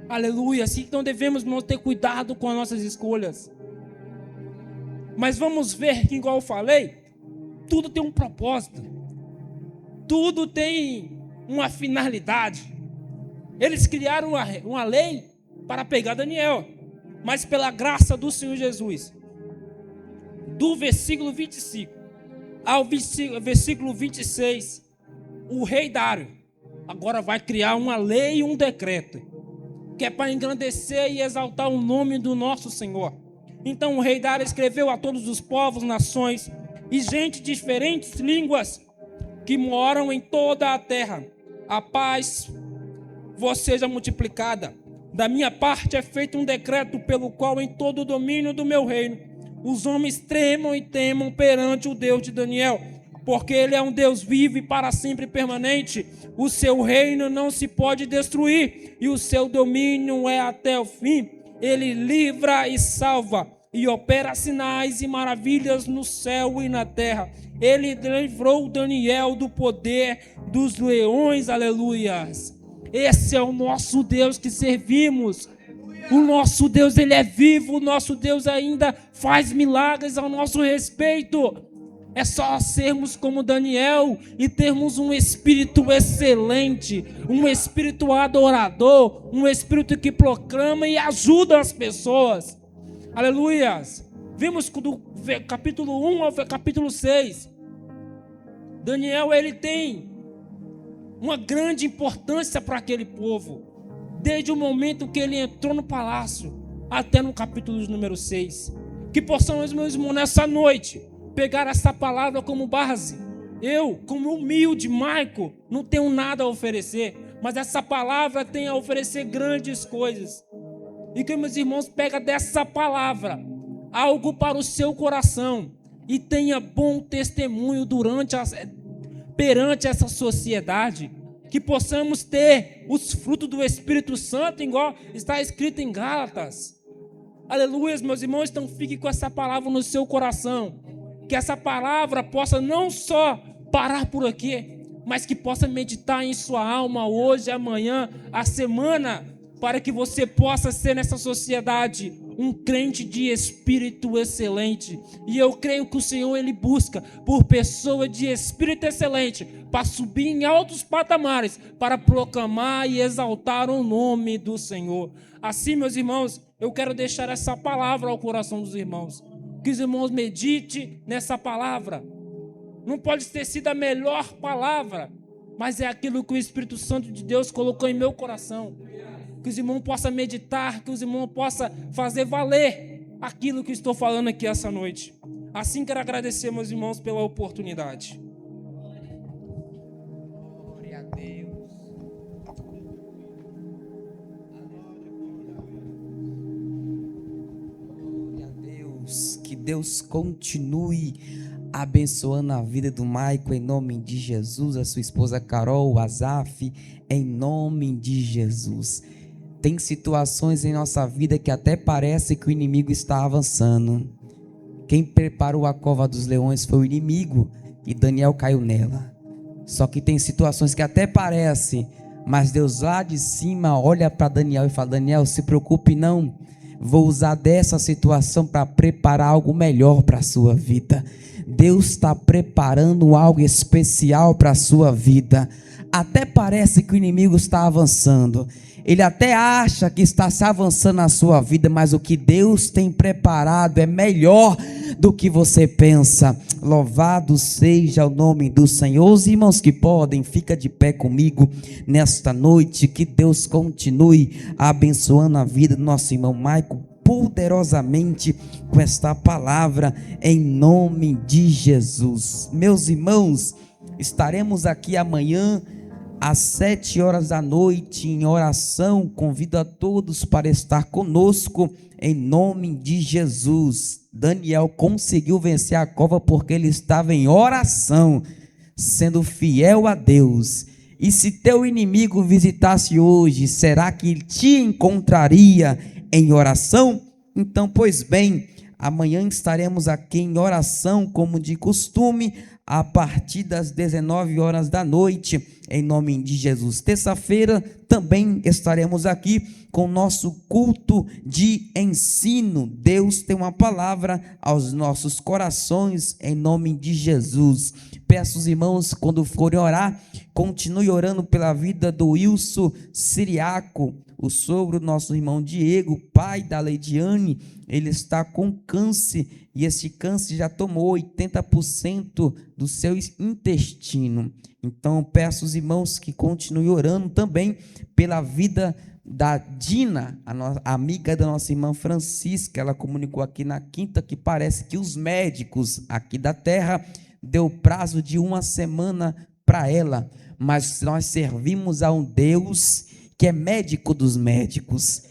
Aleluia. Então devemos ter cuidado com as nossas escolhas. Mas vamos ver que, igual eu falei, tudo tem um propósito, tudo tem uma finalidade. Eles criaram uma lei para pegar Daniel, mas pela graça do Senhor Jesus, do versículo 25 ao versículo 26, o rei Dário, agora vai criar uma lei e um decreto, que é para engrandecer e exaltar o nome do nosso Senhor. Então o rei Dário escreveu a todos os povos, nações e gente de diferentes línguas que moram em toda a terra: a paz vos seja multiplicada. Da minha parte é feito um decreto pelo qual em todo o domínio do meu reino os homens tremam e temam perante o Deus de Daniel, porque ele é um Deus vivo e para sempre permanente. O seu reino não se pode destruir e o seu domínio é até o fim. Ele livra e salva e opera sinais e maravilhas no céu e na terra. Ele livrou Daniel do poder dos leões. Aleluias. Esse é o nosso Deus que servimos. O nosso Deus, ele é vivo. O nosso Deus ainda faz milagres ao nosso respeito. É só sermos como Daniel e termos um espírito excelente, um espírito adorador, um espírito que proclama e ajuda as pessoas. Aleluias. Vimos do capítulo 1 ao capítulo 6. Daniel, ele tem uma grande importância para aquele povo, desde o momento que ele entrou no palácio até no capítulo número 6. Que possamos, meus irmãos, nessa noite, pegar essa palavra como base. Eu, como humilde Maico, não tenho nada a oferecer, mas essa palavra tem a oferecer grandes coisas. E que, meus irmãos, pega dessa palavra algo para o seu coração e tenha bom testemunho perante essa sociedade. Que possamos ter os frutos do Espírito Santo, igual está escrito em Gálatas. Aleluia, meus irmãos. Então fique com essa palavra no seu coração. Que essa palavra possa não só parar por aqui, mas que possa meditar em sua alma hoje, amanhã, a semana, para que você possa ser nessa sociedade um crente de espírito excelente. E eu creio que o Senhor, ele busca por pessoa de espírito excelente para subir em altos patamares, para proclamar e exaltar o nome do Senhor. Assim, meus irmãos, eu quero deixar essa palavra ao coração dos irmãos. Que os irmãos meditem nessa palavra. Não pode ter sido a melhor palavra, mas é aquilo que o Espírito Santo de Deus colocou em meu coração. Que os irmãos possam meditar, que os irmãos possam fazer valer aquilo que estou falando aqui essa noite. Assim quero agradecer, meus irmãos, pela oportunidade. Glória a Deus. Glória a Deus. Que Deus continue abençoando a vida do Maico em nome de Jesus, a sua esposa Carol, o Azaf, em nome de Jesus. Tem situações em nossa vida que até parece que o inimigo está avançando. Quem preparou a cova dos leões foi o inimigo e Daniel caiu nela. Só que tem situações que até parece, mas Deus lá de cima olha para Daniel e fala: Daniel, se preocupe não, vou usar dessa situação para preparar algo melhor para a sua vida. Deus está preparando algo especial para a sua vida. Até parece que o inimigo está avançando. Ele até acha que está se avançando na sua vida, mas o que Deus tem preparado é melhor do que você pensa. Louvado seja o nome do Senhor. Os irmãos que podem, fica de pé comigo nesta noite. Que Deus continue abençoando a vida do nosso irmão Maico poderosamente com esta palavra em nome de Jesus. Meus irmãos, estaremos aqui amanhã às 7 horas da noite em oração. Convido a todos para estar conosco em nome de Jesus. Daniel conseguiu vencer a cova porque ele estava em oração, sendo fiel a Deus. E se teu inimigo visitasse hoje, será que ele te encontraria em oração? Então, pois bem, amanhã estaremos aqui em oração, como de costume, a partir das 19 horas da noite, em nome de Jesus. Terça-feira também estaremos aqui com o nosso culto de ensino. Deus tem uma palavra aos nossos corações, em nome de Jesus. Peço aos irmãos, quando forem orar, continue orando pela vida do Wilson Siriaco, o sogro do nosso irmão Diego, pai da Leidiane, ele está com câncer, e esse câncer já tomou 80% do seu intestino. Então, peço aos irmãos que continuem orando também pela vida da Dina, a amiga da nossa irmã Francisca. Ela comunicou aqui na quinta que parece que os médicos aqui da terra deu prazo de 1 semana para ela, mas nós servimos a um Deus que é médico dos médicos.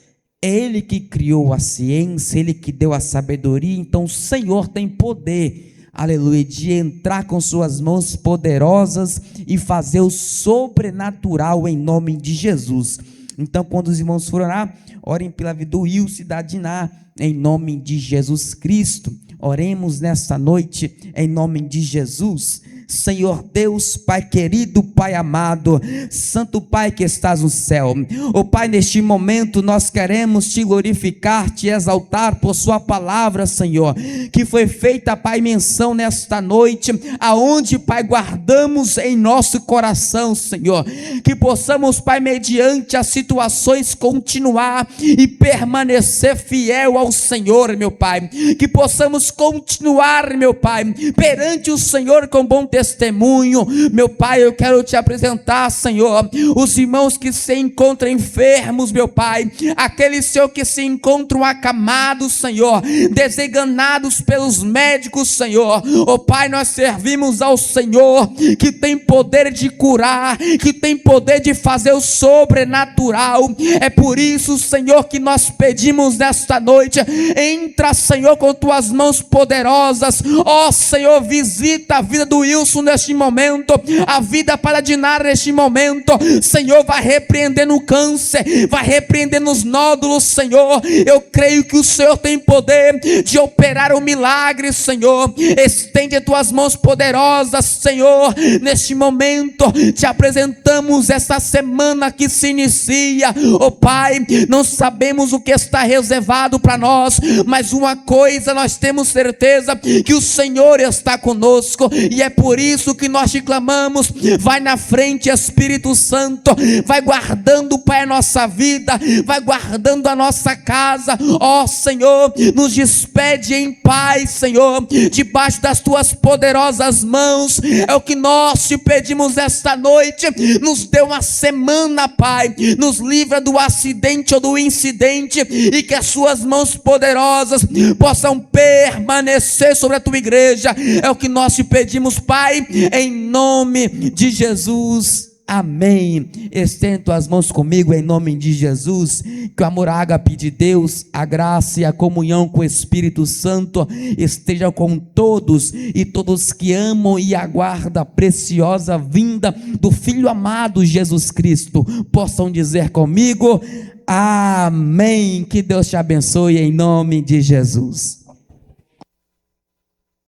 É Ele que criou a ciência, Ele que deu a sabedoria. Então o Senhor tem poder, aleluia, de entrar com suas mãos poderosas e fazer o sobrenatural em nome de Jesus. Então, quando os irmãos forem orar, orem pela vida do Wilson e da Diná, em nome de Jesus Cristo. Oremos nesta noite, em nome de Jesus. Senhor Deus, Pai querido, Pai amado, Santo Pai que estás no céu, ó Pai, neste momento nós queremos te glorificar, te exaltar por sua palavra, Senhor, que foi feita, Pai, menção nesta noite, aonde, Pai, guardamos em nosso coração, Senhor, que possamos, Pai, mediante as situações, continuar e permanecer fiel ao Senhor, meu Pai, que possamos continuar, meu Pai, perante o Senhor com bom testemunho. Meu Pai, eu quero te apresentar, Senhor, os irmãos que se encontram enfermos, meu Pai, aqueles, Senhor, que se encontram acamados, Senhor, desenganados pelos médicos, Senhor. Ó Pai, nós servimos ao Senhor que tem poder de curar, que tem poder de fazer o sobrenatural. É por isso, Senhor, que nós pedimos nesta noite, entra, Senhor, com tuas mãos poderosas. Ó Senhor, visita a vida do Wilson neste momento, a vida para Dinar neste momento. Senhor, vai repreendendo o câncer, vai repreendendo os nódulos, Senhor. Eu creio que o Senhor tem poder de operar o milagre, Senhor. Estende as tuas mãos poderosas, Senhor. Neste momento te apresentamos essa semana que se inicia. Oh Pai, não sabemos o que está reservado para nós, mas uma coisa nós temos certeza, que o Senhor está conosco, e é por isso que nós te clamamos. Vai na frente, Espírito Santo, vai guardando, Pai, a nossa vida, vai guardando a nossa casa. Ó Senhor, nos despede em paz, Senhor, debaixo das tuas poderosas mãos. É o que nós te pedimos esta noite. Nos dê uma semana, Pai, nos livra do acidente ou do incidente, e que as suas mãos poderosas possam permanecer sobre a tua igreja. É o que nós te pedimos, Pai, em nome de Jesus. Amém. Estendo as mãos comigo em nome de Jesus. Que o amor ágape de Deus, a graça e a comunhão com o Espírito Santo esteja com todos, e todos que amam e aguardam a preciosa vinda do Filho amado Jesus Cristo possam dizer comigo: amém. Que Deus te abençoe em nome de Jesus.